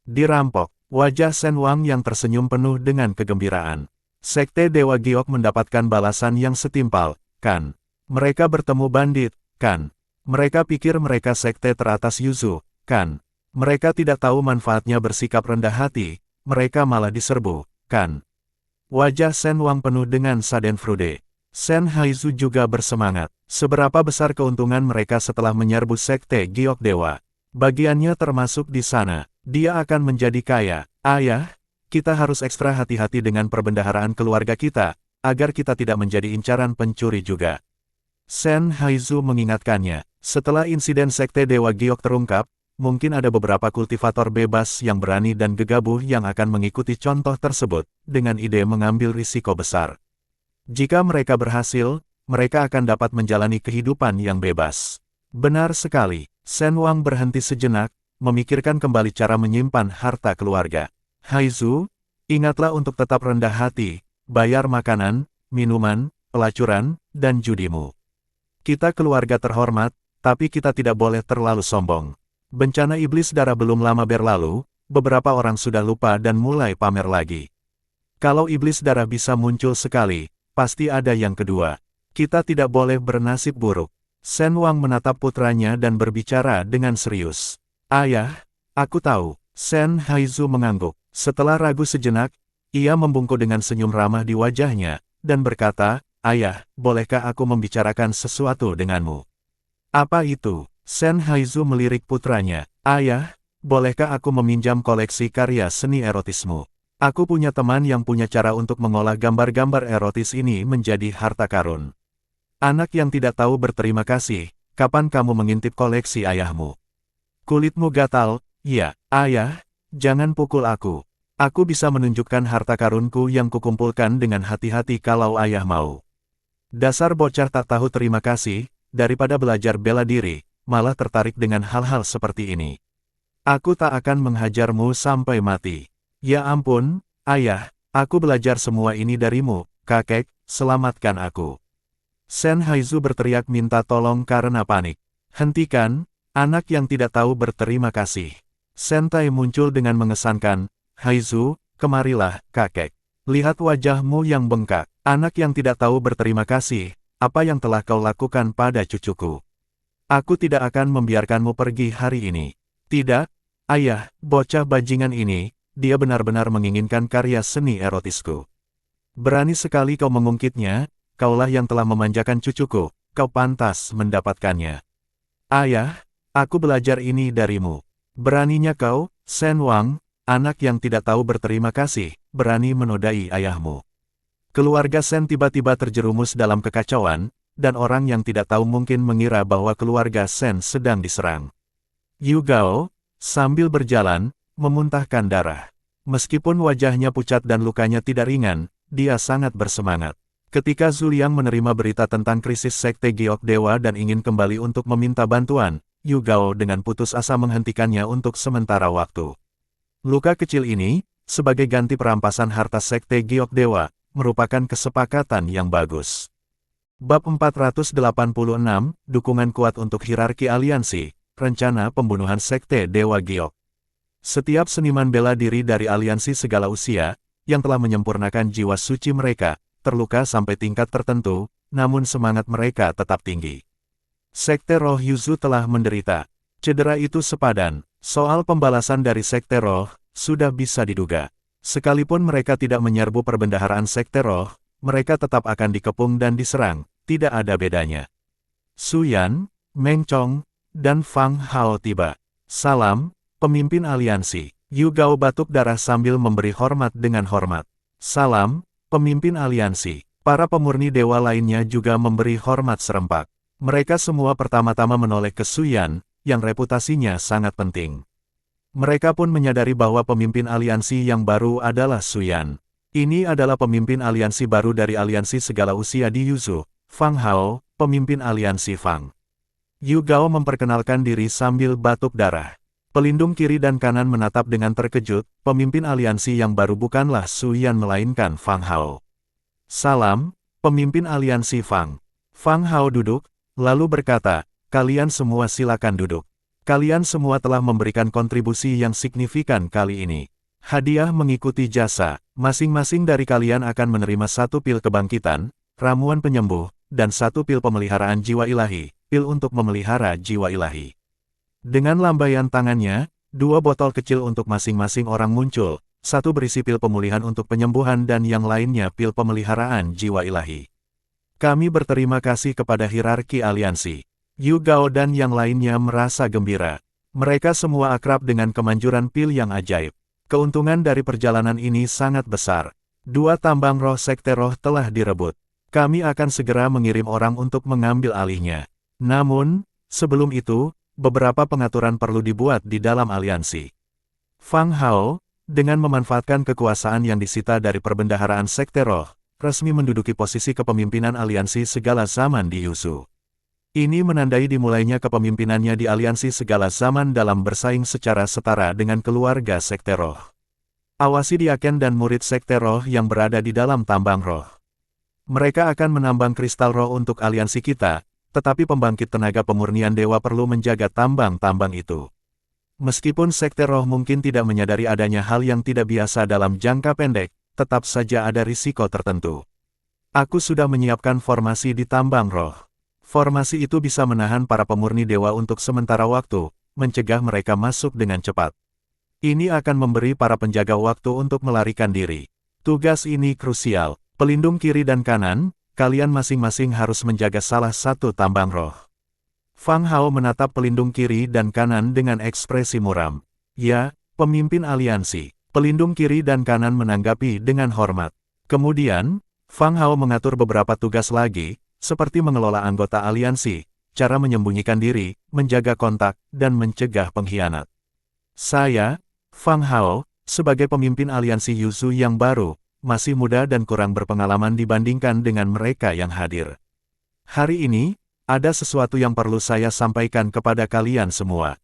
dirampok. Wajah Shen Wang yang tersenyum penuh dengan kegembiraan. Sekte Dewa Giok mendapatkan balasan yang setimpal, kan? Mereka bertemu bandit, kan? Mereka pikir mereka sekte teratas Yuzu, kan? Mereka tidak tahu manfaatnya bersikap rendah hati, mereka malah diserbu, kan? Wajah Shen Wang penuh dengan schadenfreude. Shen Haizu juga bersemangat. Seberapa besar keuntungan mereka setelah menyerbu Sekte Giok Dewa? Bagiannya termasuk di sana. Dia akan menjadi kaya. Ayah, kita harus ekstra hati-hati dengan perbendaharaan keluarga kita, agar kita tidak menjadi incaran pencuri juga. Shen Haizu mengingatkannya. Setelah insiden Sekte Dewa Giok terungkap, mungkin ada beberapa kultivator bebas yang berani dan gegabah yang akan mengikuti contoh tersebut, dengan ide mengambil risiko besar. Jika mereka berhasil, mereka akan dapat menjalani kehidupan yang bebas. Benar sekali, Shen Wang berhenti sejenak, memikirkan kembali cara menyimpan harta keluarga. Haizu, ingatlah untuk tetap rendah hati, bayar makanan, minuman, pelacuran, dan judimu. Kita keluarga terhormat, tapi kita tidak boleh terlalu sombong. Bencana iblis darah belum lama berlalu, beberapa orang sudah lupa dan mulai pamer lagi. Kalau iblis darah bisa muncul sekali, pasti ada yang kedua. Kita tidak boleh bernasib buruk. Shen Wang menatap putranya dan berbicara dengan serius. Ayah, aku tahu. Shen Haizu mengangguk. Setelah ragu sejenak, ia membungkuk dengan senyum ramah di wajahnya, dan berkata, Ayah, bolehkah aku membicarakan sesuatu denganmu? Apa itu? Shen Haizu melirik putranya. Ayah, bolehkah aku meminjam koleksi karya seni erotismu? Aku punya teman yang punya cara untuk mengolah gambar-gambar erotis ini menjadi harta karun. Anak yang tidak tahu berterima kasih, kapan kamu mengintip koleksi ayahmu? Kulitmu gatal, ya, ayah, jangan pukul aku. Aku bisa menunjukkan harta karunku yang kukumpulkan dengan hati-hati kalau ayah mau. Dasar bocah tak tahu terima kasih, daripada belajar bela diri, malah tertarik dengan hal-hal seperti ini. Aku tak akan menghajarmu sampai mati. Ya ampun, ayah, aku belajar semua ini darimu, kakek, selamatkan aku. Shen Haizu berteriak minta tolong karena panik. Hentikan, Anak yang tidak tahu berterima kasih. Sentai muncul dengan mengesankan, Haizu, kemarilah, kakek. Lihat wajahmu yang bengkak. Anak yang tidak tahu berterima kasih, apa yang telah kau lakukan pada cucuku? Aku tidak akan membiarkanmu pergi hari ini. Tidak, ayah, bocah bajingan ini, dia benar-benar menginginkan karya seni erotisku. Berani sekali kau mengungkitnya, kaulah yang telah memanjakan cucuku, kau pantas mendapatkannya. Ayah, aku belajar ini darimu. Beraninya kau, Shen Wang, anak yang tidak tahu berterima kasih, berani menodai ayahmu. Keluarga Shen tiba-tiba terjerumus dalam kekacauan, dan orang yang tidak tahu mungkin mengira bahwa keluarga Shen sedang diserang. Yu Gao, sambil berjalan, memuntahkan darah. Meskipun wajahnya pucat dan lukanya tidak ringan, dia sangat bersemangat. Ketika Zhu Liang menerima berita tentang krisis Sekte Giok Dewa dan ingin kembali untuk meminta bantuan, Yu Gao dengan putus asa menghentikannya untuk sementara waktu. Luka kecil ini, sebagai ganti perampasan harta Sekte Giok Dewa, merupakan kesepakatan yang bagus. Bab 486, Dukungan Kuat untuk Hierarki Aliansi, Rencana Pembunuhan Sekte Dewa Giok. Setiap seniman bela diri dari aliansi segala usia, yang telah menyempurnakan jiwa suci mereka, terluka sampai tingkat tertentu, namun semangat mereka tetap tinggi. Sekte Roh Yuzu telah menderita. Cedera itu sepadan. Soal pembalasan dari Sekte Roh, sudah bisa diduga. Sekalipun mereka tidak menyerbu perbendaharaan Sekte Roh, mereka tetap akan dikepung dan diserang, tidak ada bedanya. Su Yan, Meng Chong, dan Fang Hao tiba. Salam, pemimpin aliansi. Yu Gao batuk darah sambil memberi hormat dengan hormat. Salam, pemimpin aliansi. Para pemurni dewa lainnya juga memberi hormat serempak. Mereka semua pertama-tama menoleh ke Su Yan, yang reputasinya sangat penting. Mereka pun menyadari bahwa pemimpin aliansi yang baru adalah Su Yan. Ini adalah pemimpin aliansi baru dari aliansi segala usia di Yuzu, Fang Hao, pemimpin aliansi Fang. Yu Gao memperkenalkan diri sambil batuk darah. Pelindung kiri dan kanan menatap dengan terkejut, pemimpin aliansi yang baru bukanlah Su Yan melainkan Fang Hao. Salam, pemimpin aliansi Fang. Fang Hao duduk, lalu berkata, kalian semua silakan duduk. Kalian semua telah memberikan kontribusi yang signifikan kali ini. Hadiah mengikuti jasa, masing-masing dari kalian akan menerima 1 pil kebangkitan, ramuan penyembuh, dan 1 pil pemeliharaan jiwa ilahi, pil untuk memelihara jiwa ilahi. Dengan lambaian tangannya, 2 botol kecil untuk masing-masing orang muncul, 1 berisi pil pemulihan untuk penyembuhan dan yang lainnya pil pemeliharaan jiwa ilahi. Kami berterima kasih kepada hierarki aliansi. Yu Gao dan yang lainnya merasa gembira. Mereka semua akrab dengan kemanjuran pil yang ajaib. Keuntungan dari perjalanan ini sangat besar. 2 tambang roh Sekte Roh telah direbut. Kami akan segera mengirim orang untuk mengambil alihnya. Namun, sebelum itu, beberapa pengaturan perlu dibuat di dalam aliansi. Fang Hao, dengan memanfaatkan kekuasaan yang disita dari perbendaharaan Sekte Roh, resmi menduduki posisi kepemimpinan aliansi segala zaman di Yuzu. Ini menandai dimulainya kepemimpinannya di aliansi segala zaman dalam bersaing secara setara dengan keluarga Sekte Roh. Awasi diaken dan murid Sekte Roh yang berada di dalam tambang roh. Mereka akan menambang kristal roh untuk aliansi kita, tetapi pembangkit tenaga pemurnian dewa perlu menjaga tambang-tambang itu. Meskipun Sekte Roh mungkin tidak menyadari adanya hal yang tidak biasa dalam jangka pendek, tetap saja ada risiko tertentu. Aku sudah menyiapkan formasi di tambang roh. Formasi itu bisa menahan para pemurni dewa untuk sementara waktu, mencegah mereka masuk dengan cepat. Ini akan memberi para penjaga waktu untuk melarikan diri. Tugas ini krusial. Pelindung kiri dan kanan, kalian masing-masing harus menjaga salah satu tambang roh. Fang Hao menatap pelindung kiri dan kanan dengan ekspresi muram. Ya, pemimpin aliansi. Pelindung kiri dan kanan menanggapi dengan hormat. Kemudian, Fang Hao mengatur beberapa tugas lagi, seperti mengelola anggota aliansi, cara menyembunyikan diri, menjaga kontak, dan mencegah pengkhianat. Saya, Fang Hao, sebagai pemimpin aliansi Yuzu yang baru, masih muda dan kurang berpengalaman dibandingkan dengan mereka yang hadir. Hari ini, ada sesuatu yang perlu saya sampaikan kepada kalian semua.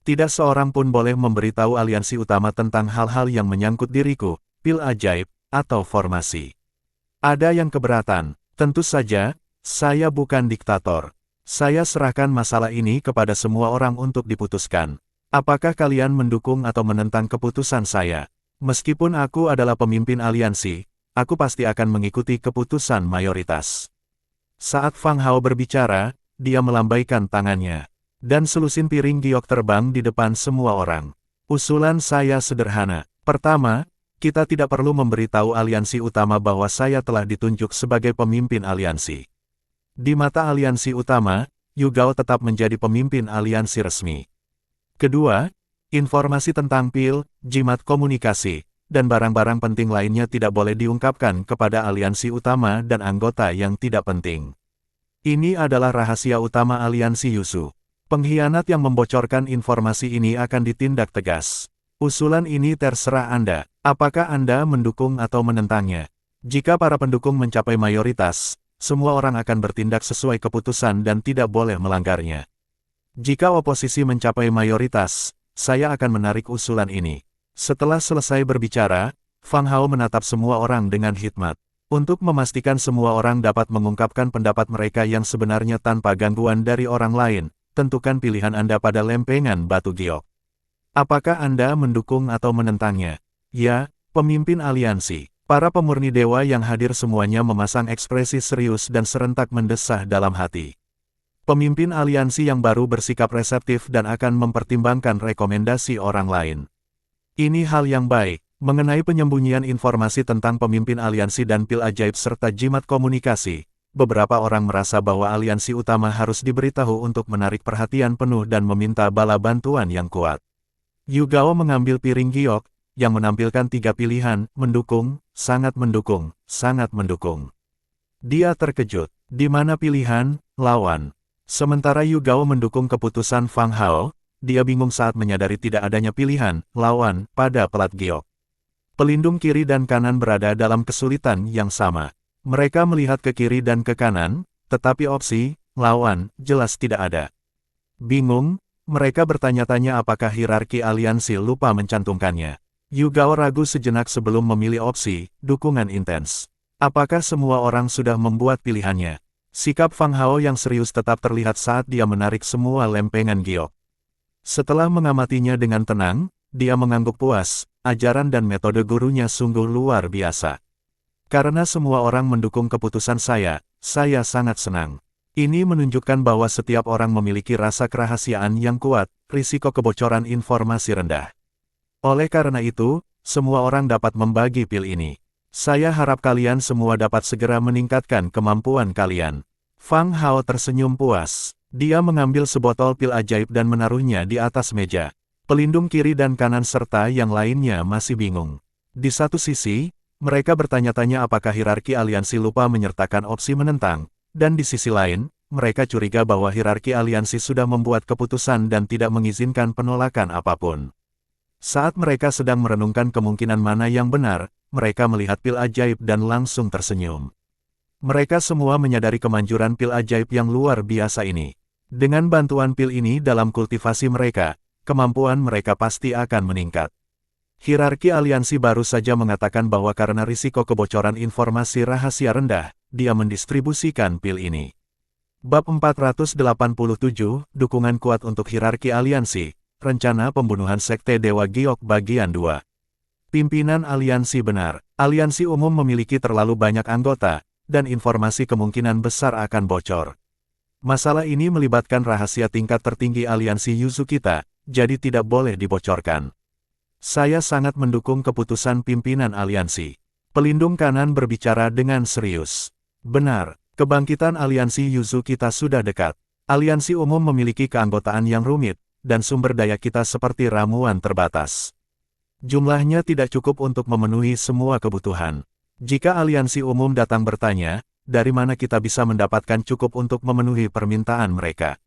Tidak seorang pun boleh memberitahu aliansi utama tentang hal-hal yang menyangkut diriku, pil ajaib, atau formasi. Ada yang keberatan, tentu saja, saya bukan diktator. Saya serahkan masalah ini kepada semua orang untuk diputuskan. Apakah kalian mendukung atau menentang keputusan saya? Meskipun aku adalah pemimpin aliansi, aku pasti akan mengikuti keputusan mayoritas. Saat Fang Hao berbicara, dia melambaikan tangannya. Dan selusin piring giok terbang di depan semua orang. Usulan saya sederhana. Pertama, kita tidak perlu memberitahu aliansi utama bahwa saya telah ditunjuk sebagai pemimpin aliansi. Di mata aliansi utama, Yu Gao tetap menjadi pemimpin aliansi resmi. Kedua, informasi tentang pil, jimat komunikasi, dan barang-barang penting lainnya tidak boleh diungkapkan kepada aliansi utama dan anggota yang tidak penting. Ini adalah rahasia utama aliansi Yuzu. Pengkhianat yang membocorkan informasi ini akan ditindak tegas. Usulan ini terserah Anda. Apakah Anda mendukung atau menentangnya? Jika para pendukung mencapai mayoritas, semua orang akan bertindak sesuai keputusan dan tidak boleh melanggarnya. Jika oposisi mencapai mayoritas, saya akan menarik usulan ini. Setelah selesai berbicara, Fang Hao menatap semua orang dengan hikmat. Untuk memastikan semua orang dapat mengungkapkan pendapat mereka yang sebenarnya tanpa gangguan dari orang lain, tentukan pilihan Anda pada lempengan batu giok. Apakah Anda mendukung atau menentangnya? Ya, pemimpin aliansi. Para pemurni dewa yang hadir semuanya memasang ekspresi serius dan serentak mendesah dalam hati. Pemimpin aliansi yang baru bersikap reseptif dan akan mempertimbangkan rekomendasi orang lain. Ini hal yang baik. Mengenai penyembunyian informasi tentang pemimpin aliansi dan pil ajaib serta jimat komunikasi, beberapa orang merasa bahwa aliansi utama harus diberitahu untuk menarik perhatian penuh dan meminta bala bantuan yang kuat. Yu Gao mengambil piring giok, yang menampilkan 3 pilihan, mendukung, sangat mendukung, sangat mendukung. Dia terkejut. Di mana pilihan, lawan? Sementara Yu Gao mendukung keputusan Fang Hao, dia bingung saat menyadari tidak adanya pilihan, lawan, pada pelat giok. Pelindung kiri dan kanan berada dalam kesulitan yang sama. Mereka melihat ke kiri dan ke kanan, tetapi opsi, lawan, jelas tidak ada. Bingung, mereka bertanya-tanya apakah hierarki aliansi lupa mencantumkannya. Yu Gao ragu sejenak sebelum memilih opsi, dukungan intens. Apakah semua orang sudah membuat pilihannya? Sikap Fang Hao yang serius tetap terlihat saat dia menarik semua lempengan giok. Setelah mengamatinya dengan tenang, dia mengangguk puas, ajaran dan metode gurunya sungguh luar biasa. Karena semua orang mendukung keputusan saya sangat senang. Ini menunjukkan bahwa setiap orang memiliki rasa kerahasiaan yang kuat, risiko kebocoran informasi rendah. Oleh karena itu, semua orang dapat membagi pil ini. Saya harap kalian semua dapat segera meningkatkan kemampuan kalian. Fang Hao tersenyum puas. Dia mengambil sebotol pil ajaib dan menaruhnya di atas meja. Pelindung kiri dan kanan serta yang lainnya masih bingung. Di satu sisi, mereka bertanya-tanya apakah hierarki aliansi lupa menyertakan opsi menentang, dan di sisi lain, mereka curiga bahwa hierarki aliansi sudah membuat keputusan dan tidak mengizinkan penolakan apapun. Saat mereka sedang merenungkan kemungkinan mana yang benar, mereka melihat pil ajaib dan langsung tersenyum. Mereka semua menyadari kemanjuran pil ajaib yang luar biasa ini. Dengan bantuan pil ini dalam kultivasi mereka, kemampuan mereka pasti akan meningkat. Hierarki aliansi baru saja mengatakan bahwa karena risiko kebocoran informasi rahasia rendah, dia mendistribusikan pil ini. Bab 487, Dukungan Kuat untuk Hierarki Aliansi, Rencana Pembunuhan Sekte Dewa Giok Bagian 2. Pimpinan aliansi benar. Aliansi umum memiliki terlalu banyak anggota, dan informasi kemungkinan besar akan bocor. Masalah ini melibatkan rahasia tingkat tertinggi aliansi Yuzu kita, jadi tidak boleh dibocorkan. Saya sangat mendukung keputusan pimpinan aliansi. Pelindung kanan berbicara dengan serius. Benar, kebangkitan aliansi Yuzu kita sudah dekat. Aliansi umum memiliki keanggotaan yang rumit, dan sumber daya kita seperti ramuan terbatas. Jumlahnya tidak cukup untuk memenuhi semua kebutuhan. Jika aliansi umum datang bertanya, dari mana kita bisa mendapatkan cukup untuk memenuhi permintaan mereka?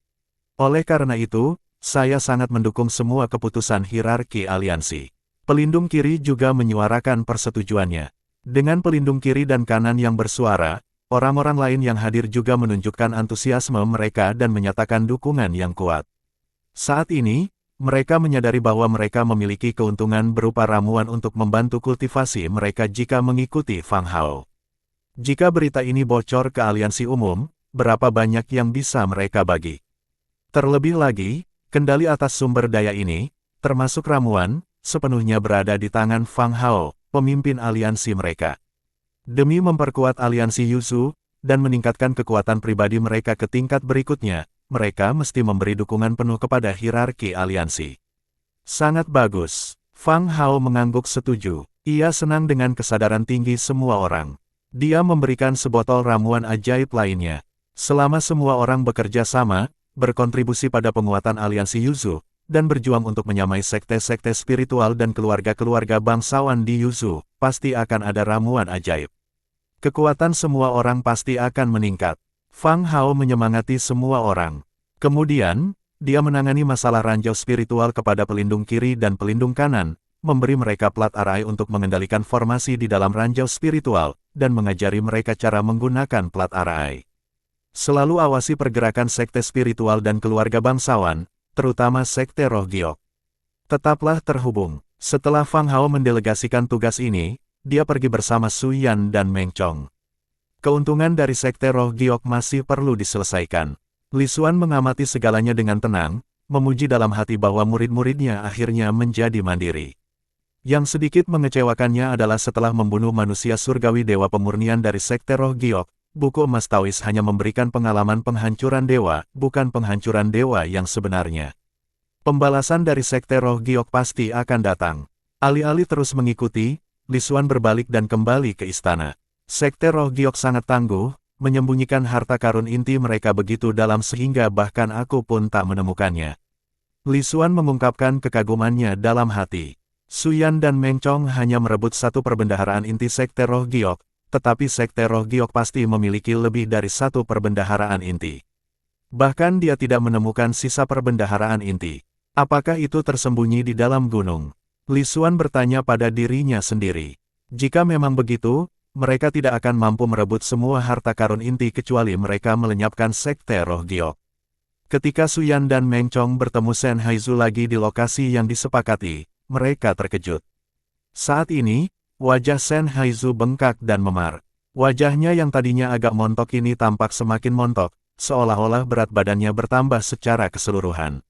Oleh karena itu, saya sangat mendukung semua keputusan hierarki aliansi. Pelindung kiri juga menyuarakan persetujuannya. Dengan pelindung kiri dan kanan yang bersuara, orang-orang lain yang hadir juga menunjukkan antusiasme mereka dan menyatakan dukungan yang kuat. Saat ini, mereka menyadari bahwa mereka memiliki keuntungan berupa ramuan untuk membantu kultivasi mereka jika mengikuti Fang Hao. Jika berita ini bocor ke aliansi umum, berapa banyak yang bisa mereka bagi. Terlebih lagi, kendali atas sumber daya ini, termasuk ramuan, sepenuhnya berada di tangan Fang Hao, pemimpin aliansi mereka. Demi memperkuat aliansi Yuzu, dan meningkatkan kekuatan pribadi mereka ke tingkat berikutnya, mereka mesti memberi dukungan penuh kepada hierarki aliansi. Sangat bagus. Fang Hao mengangguk setuju. Ia senang dengan kesadaran tinggi semua orang. Dia memberikan sebotol ramuan ajaib lainnya. Selama semua orang bekerja sama, berkontribusi pada penguatan aliansi Yuzu, dan berjuang untuk menyamai sekte-sekte spiritual dan keluarga-keluarga bangsawan di Yuzu, pasti akan ada ramuan ajaib. Kekuatan semua orang pasti akan meningkat. Fang Hao menyemangati semua orang. Kemudian, dia menangani masalah ranjau spiritual kepada pelindung kiri dan pelindung kanan, memberi mereka plat arai untuk mengendalikan formasi di dalam ranjau spiritual, dan mengajari mereka cara menggunakan plat arai. Selalu awasi pergerakan sekte spiritual dan keluarga bangsawan, terutama sekte roh giok. Tetaplah terhubung. Setelah Fang Hao mendelegasikan tugas ini, dia pergi bersama Su Yan dan Meng Chong. Keuntungan dari sekte roh giok masih perlu diselesaikan. Li Xuan mengamati segalanya dengan tenang, memuji dalam hati bahwa murid-muridnya akhirnya menjadi mandiri. Yang sedikit mengecewakannya adalah setelah membunuh manusia surgawi dewa pemurnian dari sekte roh giok, buku emas Taois hanya memberikan pengalaman penghancuran dewa, bukan penghancuran dewa yang sebenarnya. Pembalasan dari sekte roh giok pasti akan datang. Alih-alih terus mengikuti, Li Xuan berbalik dan kembali ke istana. Sekte roh giok sangat tangguh, menyembunyikan harta karun inti mereka begitu dalam sehingga bahkan aku pun tak menemukannya. Li Xuan mengungkapkan kekagumannya dalam hati. Su Yan dan Meng Chong hanya merebut satu perbendaharaan inti sekte roh giok, tetapi sekte roh giok pasti memiliki lebih dari satu perbendaharaan inti. Bahkan dia tidak menemukan sisa perbendaharaan inti. Apakah itu tersembunyi di dalam gunung? Li Xuan bertanya pada dirinya sendiri. Jika memang begitu, mereka tidak akan mampu merebut semua harta karun inti kecuali mereka melenyapkan sekte roh giok. Ketika Su Yan dan Meng Chong bertemu Shen Haizu lagi di lokasi yang disepakati, mereka terkejut. Saat ini, wajah Shen Haizu bengkak dan memar. Wajahnya yang tadinya agak montok ini tampak semakin montok, seolah-olah berat badannya bertambah secara keseluruhan.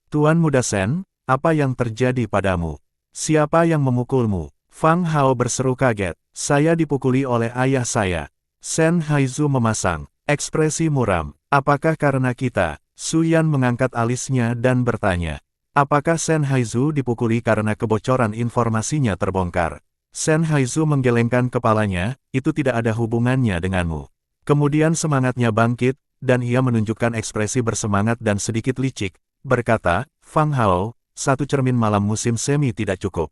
Tuan Muda Shen, apa yang terjadi padamu? Siapa yang memukulmu? Fang Hao berseru kaget. Saya dipukuli oleh ayah saya. Shen Haizu memasang ekspresi muram. Apakah karena kita? Su Yan mengangkat alisnya dan bertanya. Apakah Shen Haizu dipukuli karena kebocoran informasinya terbongkar? Shen Haizu menggelengkan kepalanya, itu tidak ada hubungannya denganmu. Kemudian semangatnya bangkit, dan ia menunjukkan ekspresi bersemangat dan sedikit licik, berkata, Fang Hao, satu cermin malam musim semi tidak cukup.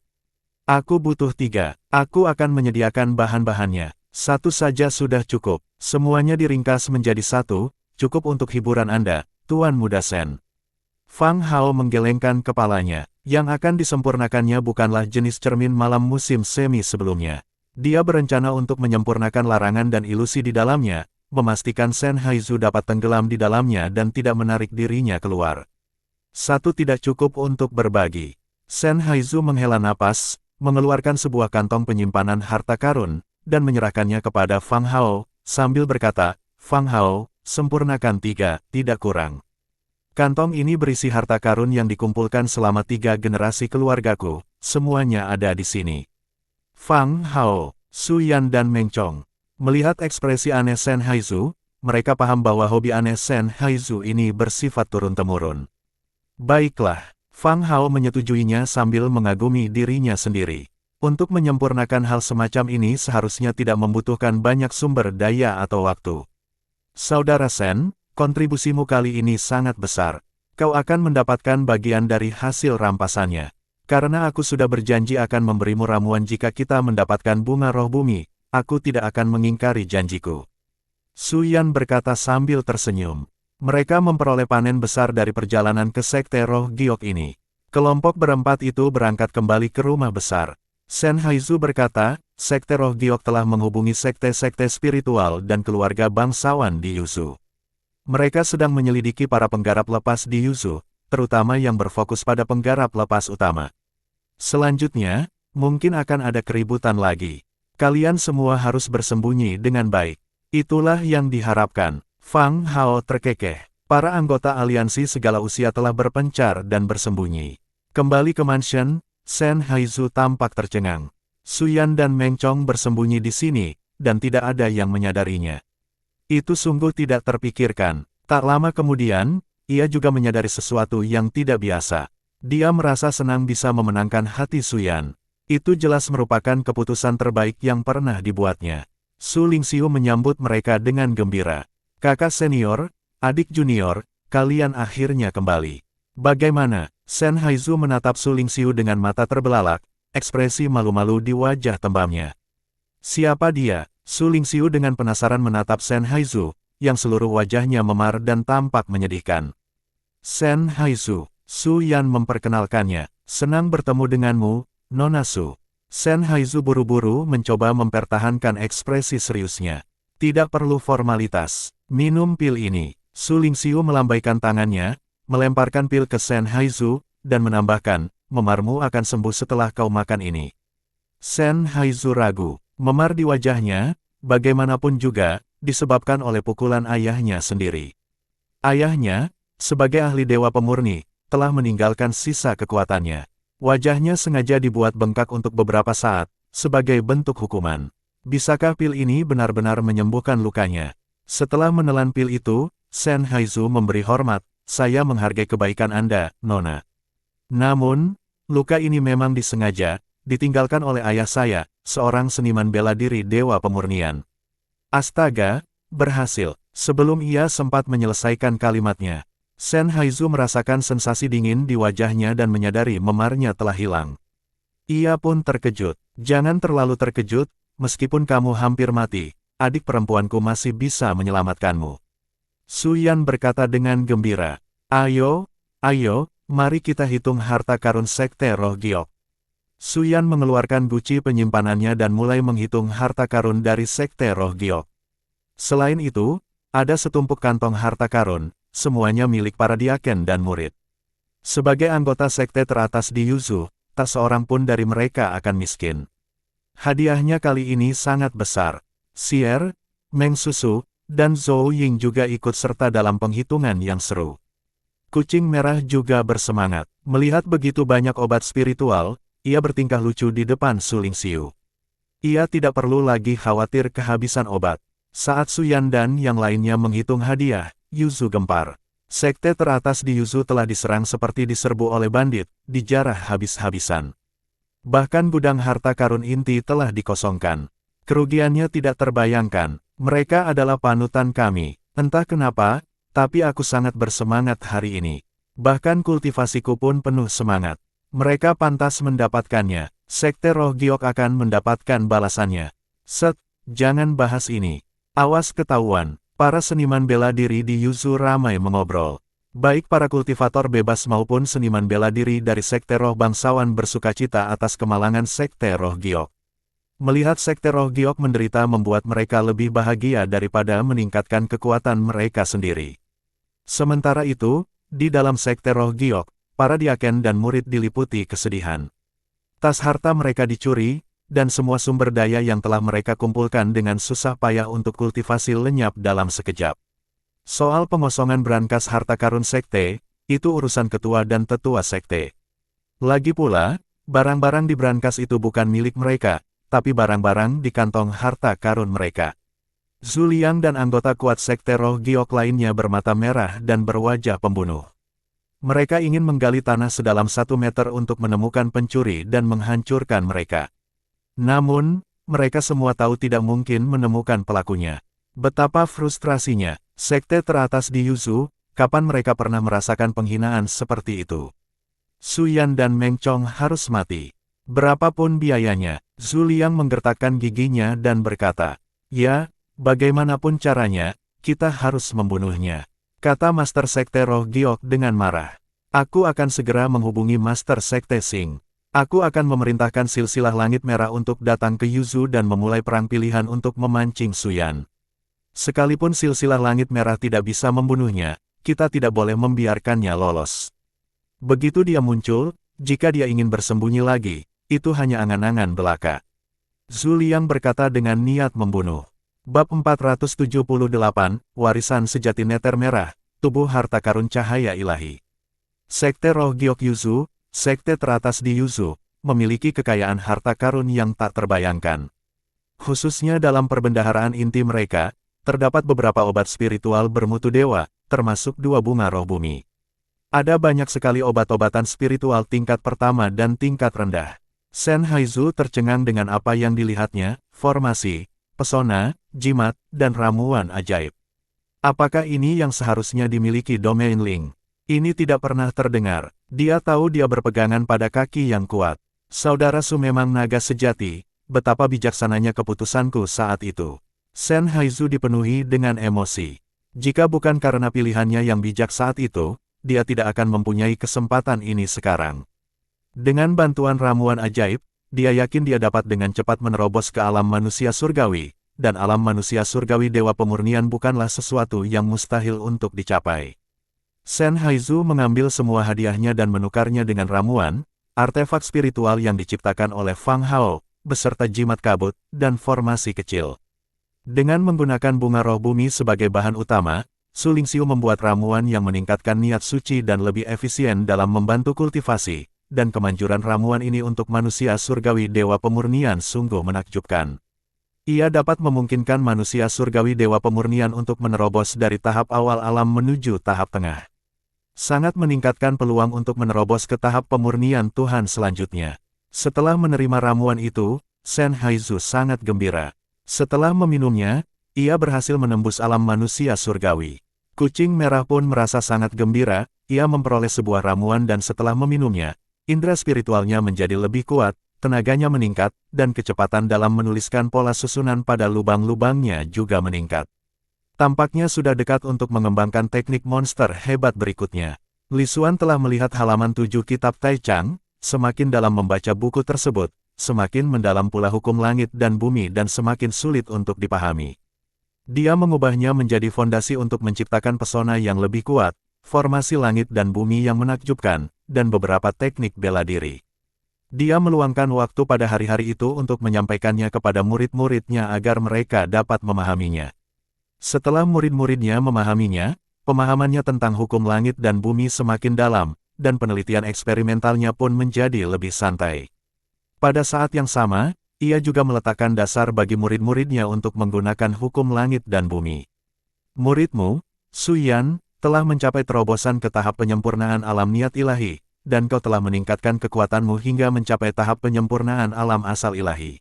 Aku butuh 3, aku akan menyediakan bahan-bahannya. 1 saja sudah cukup, semuanya diringkas menjadi 1, cukup untuk hiburan Anda, Tuan Muda Shen. Fang Hao menggelengkan kepalanya. Yang akan disempurnakannya bukanlah jenis cermin malam musim semi sebelumnya. Dia berencana untuk menyempurnakan larangan dan ilusi di dalamnya, memastikan Shen Haizu dapat tenggelam di dalamnya dan tidak menarik dirinya keluar. 1 tidak cukup untuk berbagi. Shen Haizu menghela napas, mengeluarkan sebuah kantong penyimpanan harta karun, dan menyerahkannya kepada Fang Hao, sambil berkata, Fang Hao, sempurnakan 3, tidak kurang. Kantong ini berisi harta karun yang dikumpulkan selama 3 generasi keluargaku, semuanya ada di sini. Fang Hao, Su Yan dan Meng Chong melihat ekspresi aneh Shen Haizu, mereka paham bahwa hobi aneh Shen Haizu ini bersifat turun-temurun. Baiklah, Fang Hao menyetujuinya sambil mengagumi dirinya sendiri. Untuk menyempurnakan hal semacam ini seharusnya tidak membutuhkan banyak sumber daya atau waktu. Saudara Shen, kontribusimu kali ini sangat besar. Kau akan mendapatkan bagian dari hasil rampasannya. Karena aku sudah berjanji akan memberimu ramuan jika kita mendapatkan bunga roh bumi, aku tidak akan mengingkari janjiku. Su Yan berkata sambil tersenyum. Mereka memperoleh panen besar dari perjalanan ke sekte roh giok ini. Kelompok berempat itu berangkat kembali ke rumah besar. Shen Haizu berkata, sekte roh giok telah menghubungi sekte-sekte spiritual dan keluarga bangsawan di Yuzu. Mereka sedang menyelidiki para penggarap lepas di Yuzu, terutama yang berfokus pada penggarap lepas utama. Selanjutnya, mungkin akan ada keributan lagi. Kalian semua harus bersembunyi dengan baik. Itulah yang diharapkan. Fang Hao terkekeh. Para anggota aliansi segala usia telah berpencar dan bersembunyi. Kembali ke mansion, Shen Haizu tampak tercengang. Su Yan dan Meng Chong bersembunyi di sini, dan tidak ada yang menyadarinya. Itu sungguh tidak terpikirkan. Tak lama kemudian, ia juga menyadari sesuatu yang tidak biasa. Dia merasa senang bisa memenangkan hati Su Yan. Itu jelas merupakan keputusan terbaik yang pernah dibuatnya. Su Lingxiu menyambut mereka dengan gembira. Kakak senior, adik junior, kalian akhirnya kembali. Bagaimana? Shen Haizu menatap Su Lingxiu dengan mata terbelalak, ekspresi malu-malu di wajah tembamnya. Siapa dia? Su Lingxiu dengan penasaran menatap Shen Haizu, yang seluruh wajahnya memar dan tampak menyedihkan. Shen Haizu, Su Yan memperkenalkannya. Senang bertemu denganmu, Nona Su. Shen Haizu buru-buru mencoba mempertahankan ekspresi seriusnya. Tidak perlu formalitas. Minum pil ini. Su Lingxiu melambaikan tangannya, melemparkan pil ke Shen Haizu, dan menambahkan, memarmu akan sembuh setelah kau makan ini. Shen Haizu ragu. Memar di wajahnya, bagaimanapun juga, disebabkan oleh pukulan ayahnya sendiri. Ayahnya, sebagai ahli dewa pemurni, telah meninggalkan sisa kekuatannya. Wajahnya sengaja dibuat bengkak untuk beberapa saat, sebagai bentuk hukuman. Bisakah pil ini benar-benar menyembuhkan lukanya? Setelah menelan pil itu, Shen Haizu memberi hormat, saya menghargai kebaikan Anda, Nona. Namun, luka ini memang disengaja, ditinggalkan oleh ayah saya, seorang seniman bela diri dewa pemurnian. Astaga, berhasil. Sebelum ia sempat menyelesaikan kalimatnya, Shen Haizu merasakan sensasi dingin di wajahnya dan menyadari memarnya telah hilang. Ia pun terkejut. Jangan terlalu terkejut, meskipun kamu hampir mati, adik perempuanku masih bisa menyelamatkanmu. Su Yan berkata dengan gembira. Ayo, mari kita hitung harta karun Sekte Roh Giok. Su Yan mengeluarkan guci penyimpanannya dan mulai menghitung harta karun dari Sekte Roh Giok. Selain itu, ada setumpuk kantong harta karun, semuanya milik para diaken dan murid. Sebagai anggota sekte teratas di Yuzu, tak seorang pun dari mereka akan miskin. Hadiahnya kali ini sangat besar. Xier, Meng Susu, dan Zhou Ying juga ikut serta dalam penghitungan yang seru. Kucing merah juga bersemangat. Melihat begitu banyak obat spiritual, ia bertingkah lucu di depan Su Lingxiu. Ia tidak perlu lagi khawatir kehabisan obat. Saat Su Yan dan yang lainnya menghitung hadiah, Yuzu gempar. Sekte teratas di Yuzu telah diserang seperti diserbu oleh bandit, dijarah habis-habisan. Bahkan gudang harta karun inti telah dikosongkan. Kerugiannya tidak terbayangkan. Mereka adalah panutan kami. Entah kenapa, tapi aku sangat bersemangat hari ini. Bahkan kultivasiku pun penuh semangat. Mereka pantas mendapatkannya. Sekte Roh Giok akan mendapatkan balasannya. Jangan bahas ini. Awas ketahuan. Para seniman bela diri di Yuzu ramai mengobrol. Baik para kultivator bebas maupun seniman bela diri dari Sekte Roh Bangsawan bersukacita atas kemalangan Sekte Roh Giok. Melihat Sekte Roh Giok menderita membuat mereka lebih bahagia daripada meningkatkan kekuatan mereka sendiri. Sementara itu, di dalam Sekte Roh Giok, para diaken dan murid diliputi kesedihan. Tas harta mereka dicuri, dan semua sumber daya yang telah mereka kumpulkan dengan susah payah untuk kultivasi lenyap dalam sekejap. Soal pengosongan brankas harta karun sekte, itu urusan ketua dan tetua sekte. Lagi pula, barang-barang di brankas itu bukan milik mereka, tapi barang-barang di kantong harta karun mereka. Zhu Liang dan anggota kuat Sekte Roh Giok lainnya bermata merah dan berwajah pembunuh. Mereka ingin menggali tanah sedalam 1 meter untuk menemukan pencuri dan menghancurkan mereka. Namun, mereka semua tahu tidak mungkin menemukan pelakunya. Betapa frustrasinya, sekte teratas di Yuzu, kapan mereka pernah merasakan penghinaan seperti itu. Su Yan dan Meng Chong harus mati. Berapapun biayanya, Zhu Liang menggertakkan giginya dan berkata, ya, bagaimanapun caranya, kita harus membunuhnya. Kata Master Sekte Roh Giok dengan marah. Aku akan segera menghubungi Master Sekte Xing. Aku akan memerintahkan silsilah langit merah untuk datang ke Yuzu dan memulai perang pilihan untuk memancing Su Yan. Sekalipun silsilah langit merah tidak bisa membunuhnya, kita tidak boleh membiarkannya lolos. Begitu dia muncul, jika dia ingin bersembunyi lagi, itu hanya angan-angan belaka. Zhu Liang berkata dengan niat membunuh. Bab 478, Warisan Sejati Neter Merah, Tubuh Harta Karun Cahaya Ilahi. Sekte Roh Giok Yuzu, sekte teratas di Yuzu, memiliki kekayaan harta karun yang tak terbayangkan. Khususnya dalam perbendaharaan inti mereka, terdapat beberapa obat spiritual bermutu dewa, termasuk 2 bunga roh bumi. Ada banyak sekali obat-obatan spiritual tingkat pertama dan tingkat rendah. Sen Haizu tercengang dengan apa yang dilihatnya, formasi, pesona, jimat, dan ramuan ajaib. Apakah ini yang seharusnya dimiliki Domain Ling? Ini tidak pernah terdengar. Dia tahu dia berpegangan pada kaki yang kuat. Saudara Su memang naga sejati, betapa bijaksananya keputusanku saat itu. Sen Haizu dipenuhi dengan emosi. Jika bukan karena pilihannya yang bijak saat itu, dia tidak akan mempunyai kesempatan ini sekarang. Dengan bantuan ramuan ajaib, dia yakin dia dapat dengan cepat menerobos ke alam manusia surgawi, dan alam manusia surgawi dewa pemurnian bukanlah sesuatu yang mustahil untuk dicapai. Sen Haizu mengambil semua hadiahnya dan menukarnya dengan ramuan, artefak spiritual yang diciptakan oleh Fang Hao, beserta jimat kabut, dan formasi kecil. Dengan menggunakan bunga roh bumi sebagai bahan utama, Su Lingxiu membuat ramuan yang meningkatkan niat suci dan lebih efisien dalam membantu kultivasi, dan kemanjuran ramuan ini untuk manusia surgawi dewa pemurnian sungguh menakjubkan. Ia dapat memungkinkan manusia surgawi dewa pemurnian untuk menerobos dari tahap awal alam menuju tahap tengah. Sangat meningkatkan peluang untuk menerobos ke tahap pemurnian Tuhan selanjutnya. Setelah menerima ramuan itu, Sen Haizu sangat gembira. Setelah meminumnya, ia berhasil menembus alam manusia surgawi. Kucing merah pun merasa sangat gembira, ia memperoleh sebuah ramuan dan setelah meminumnya, indera spiritualnya menjadi lebih kuat, tenaganya meningkat, dan kecepatan dalam menuliskan pola susunan pada lubang-lubangnya juga meningkat. Tampaknya sudah dekat untuk mengembangkan teknik monster hebat berikutnya. Li Xuan telah melihat halaman 7 kitab Tai Chang, semakin dalam membaca buku tersebut, semakin mendalam pula hukum langit dan bumi dan semakin sulit untuk dipahami. Dia mengubahnya menjadi fondasi untuk menciptakan pesona yang lebih kuat, formasi langit dan bumi yang menakjubkan, dan beberapa teknik bela diri. Dia meluangkan waktu pada hari-hari itu untuk menyampaikannya kepada murid-muridnya agar mereka dapat memahaminya. Setelah murid-muridnya memahaminya, pemahamannya tentang hukum langit dan bumi semakin dalam, dan penelitian eksperimentalnya pun menjadi lebih santai. Pada saat yang sama, ia juga meletakkan dasar bagi murid-muridnya untuk menggunakan hukum langit dan bumi. Muridmu, Su Yan, telah mencapai terobosan ke tahap penyempurnaan alam niat ilahi, dan kau telah meningkatkan kekuatanmu hingga mencapai tahap penyempurnaan alam asal ilahi.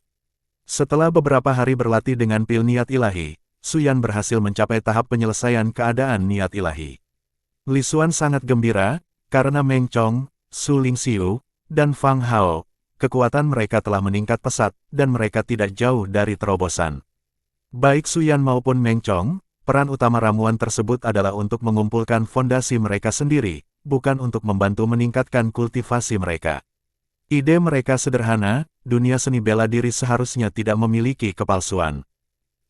Setelah beberapa hari berlatih dengan pil niat ilahi, Su Yan berhasil mencapai tahap penyelesaian keadaan niat ilahi. Li Xuan sangat gembira, karena Meng Chong, Su Lingxiu, dan Fang Hao, kekuatan mereka telah meningkat pesat, dan mereka tidak jauh dari terobosan. Baik Su Yan maupun Meng Chong, peran utama ramuan tersebut adalah untuk mengumpulkan fondasi mereka sendiri, bukan untuk membantu meningkatkan kultivasi mereka. Ide mereka sederhana, dunia seni bela diri seharusnya tidak memiliki kepalsuan.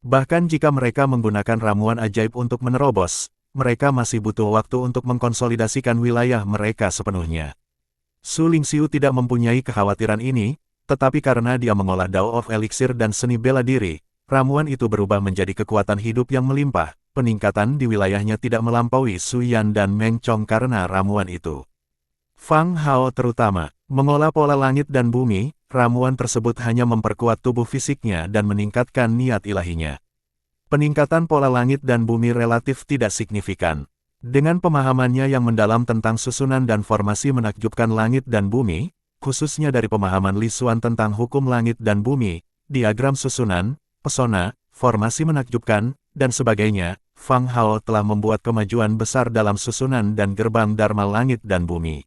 Bahkan jika mereka menggunakan ramuan ajaib untuk menerobos, mereka masih butuh waktu untuk mengkonsolidasikan wilayah mereka sepenuhnya. Su Lingxiu tidak mempunyai kekhawatiran ini, tetapi karena dia mengolah Dao of Elixir dan seni bela diri, ramuan itu berubah menjadi kekuatan hidup yang melimpah. Peningkatan di wilayahnya tidak melampaui Su Yan dan Meng Chong karena ramuan itu. Fang Hao terutama, mengolah pola langit dan bumi, ramuan tersebut hanya memperkuat tubuh fisiknya dan meningkatkan niat ilahinya. Peningkatan pola langit dan bumi relatif tidak signifikan. Dengan pemahamannya yang mendalam tentang susunan dan formasi menakjubkan langit dan bumi, khususnya dari pemahaman Li Xuan tentang hukum langit dan bumi, diagram susunan, pesona, formasi menakjubkan, dan sebagainya, Fang Hao telah membuat kemajuan besar dalam susunan dan gerbang Dharma langit dan bumi.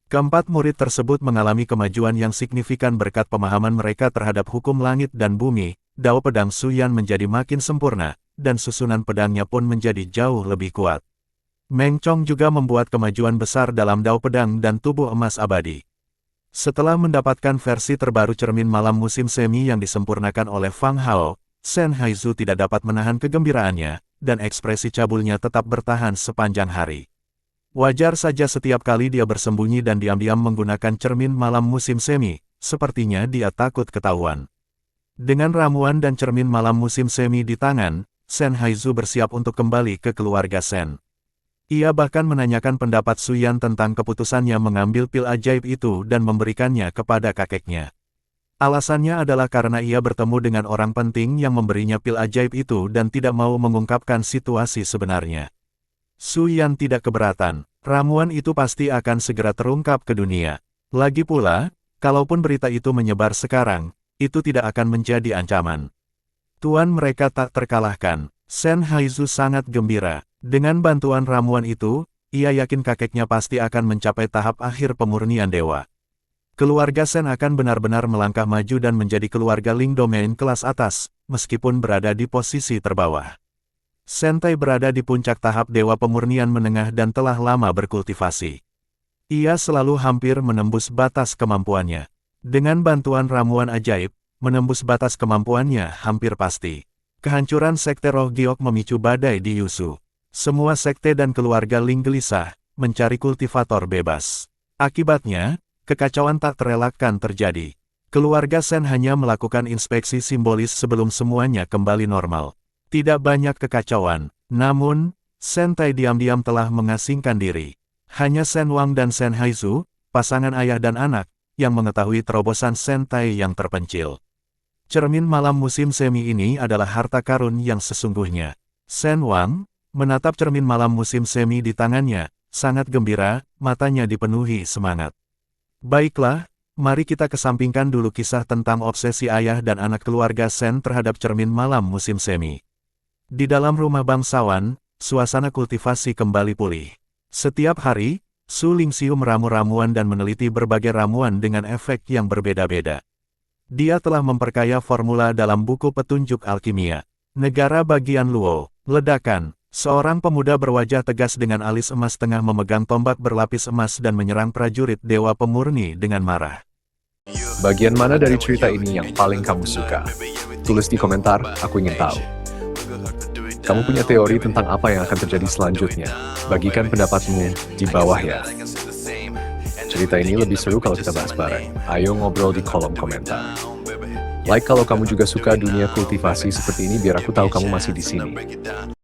Keempat murid tersebut mengalami kemajuan yang signifikan berkat pemahaman mereka terhadap hukum langit dan bumi. Dao pedang Su Yan menjadi makin sempurna, dan susunan pedangnya pun menjadi jauh lebih kuat. Meng Chong juga membuat kemajuan besar dalam Dao pedang dan tubuh emas abadi. Setelah mendapatkan versi terbaru cermin malam musim semi yang disempurnakan oleh Fang Hao, Sen Haizu tidak dapat menahan kegembiraannya, dan ekspresi cabulnya tetap bertahan sepanjang hari. Wajar saja setiap kali dia bersembunyi dan diam-diam menggunakan cermin malam musim semi, sepertinya dia takut ketahuan. Dengan ramuan dan cermin malam musim semi di tangan, Shen Haizu bersiap untuk kembali ke keluarga Shen. Ia bahkan menanyakan pendapat Su Yan tentang keputusannya mengambil pil ajaib itu dan memberikannya kepada kakeknya. Alasannya adalah karena ia bertemu dengan orang penting yang memberinya pil ajaib itu dan tidak mau mengungkapkan situasi sebenarnya. Su Yan tidak keberatan, ramuan itu pasti akan segera terungkap ke dunia. Lagi pula, kalaupun berita itu menyebar sekarang, itu tidak akan menjadi ancaman. Tuan mereka tak terkalahkan. Shen Haizu sangat gembira. Dengan bantuan ramuan itu, ia yakin kakeknya pasti akan mencapai tahap akhir pemurnian dewa. Keluarga Shen akan benar-benar melangkah maju dan menjadi keluarga Ling Domain kelas atas, meskipun berada di posisi terbawah. Shen Tai berada di puncak tahap dewa pemurnian menengah dan telah lama berkultivasi. Ia selalu hampir menembus batas kemampuannya. Dengan bantuan ramuan ajaib, menembus batas kemampuannya hampir pasti. Kehancuran Sekte Roh Giok memicu badai di Yuzu. Semua sekte dan keluarga Ling gelisah, mencari kultivator bebas. Akibatnya, kekacauan tak terelakkan terjadi. Keluarga Shen hanya melakukan inspeksi simbolis sebelum semuanya kembali normal. Tidak banyak kekacauan, namun, Shen Tai diam-diam telah mengasingkan diri. Hanya Shen Wang dan Shen Haizu, pasangan ayah dan anak, yang mengetahui terobosan Shen Tai yang terpencil. Cermin malam musim semi ini adalah harta karun yang sesungguhnya. Shen Wang menatap cermin malam musim semi di tangannya, sangat gembira, matanya dipenuhi semangat. Baiklah, mari kita kesampingkan dulu kisah tentang obsesi ayah dan anak keluarga Shen terhadap cermin malam musim semi. Di dalam rumah bangsawan, suasana kultivasi kembali pulih. Setiap hari, Su Lingxiu meramu ramuan dan meneliti berbagai ramuan dengan efek yang berbeda-beda. Dia telah memperkaya formula dalam buku petunjuk alkimia. Negara bagian Luo, ledakan. Seorang pemuda berwajah tegas dengan alis emas tengah memegang tombak berlapis emas dan menyerang prajurit dewa pemurni dengan marah. Bagian mana dari cerita ini yang paling kamu suka? Tulis di komentar, aku ingin tahu. Kamu punya teori tentang apa yang akan terjadi selanjutnya? Bagikan pendapatmu di bawah ya. Cerita ini lebih seru kalau kita bahas bareng. Ayo ngobrol di kolom komentar. Like kalau kamu juga suka dunia kultivasi seperti ini biar aku tahu kamu masih di sini.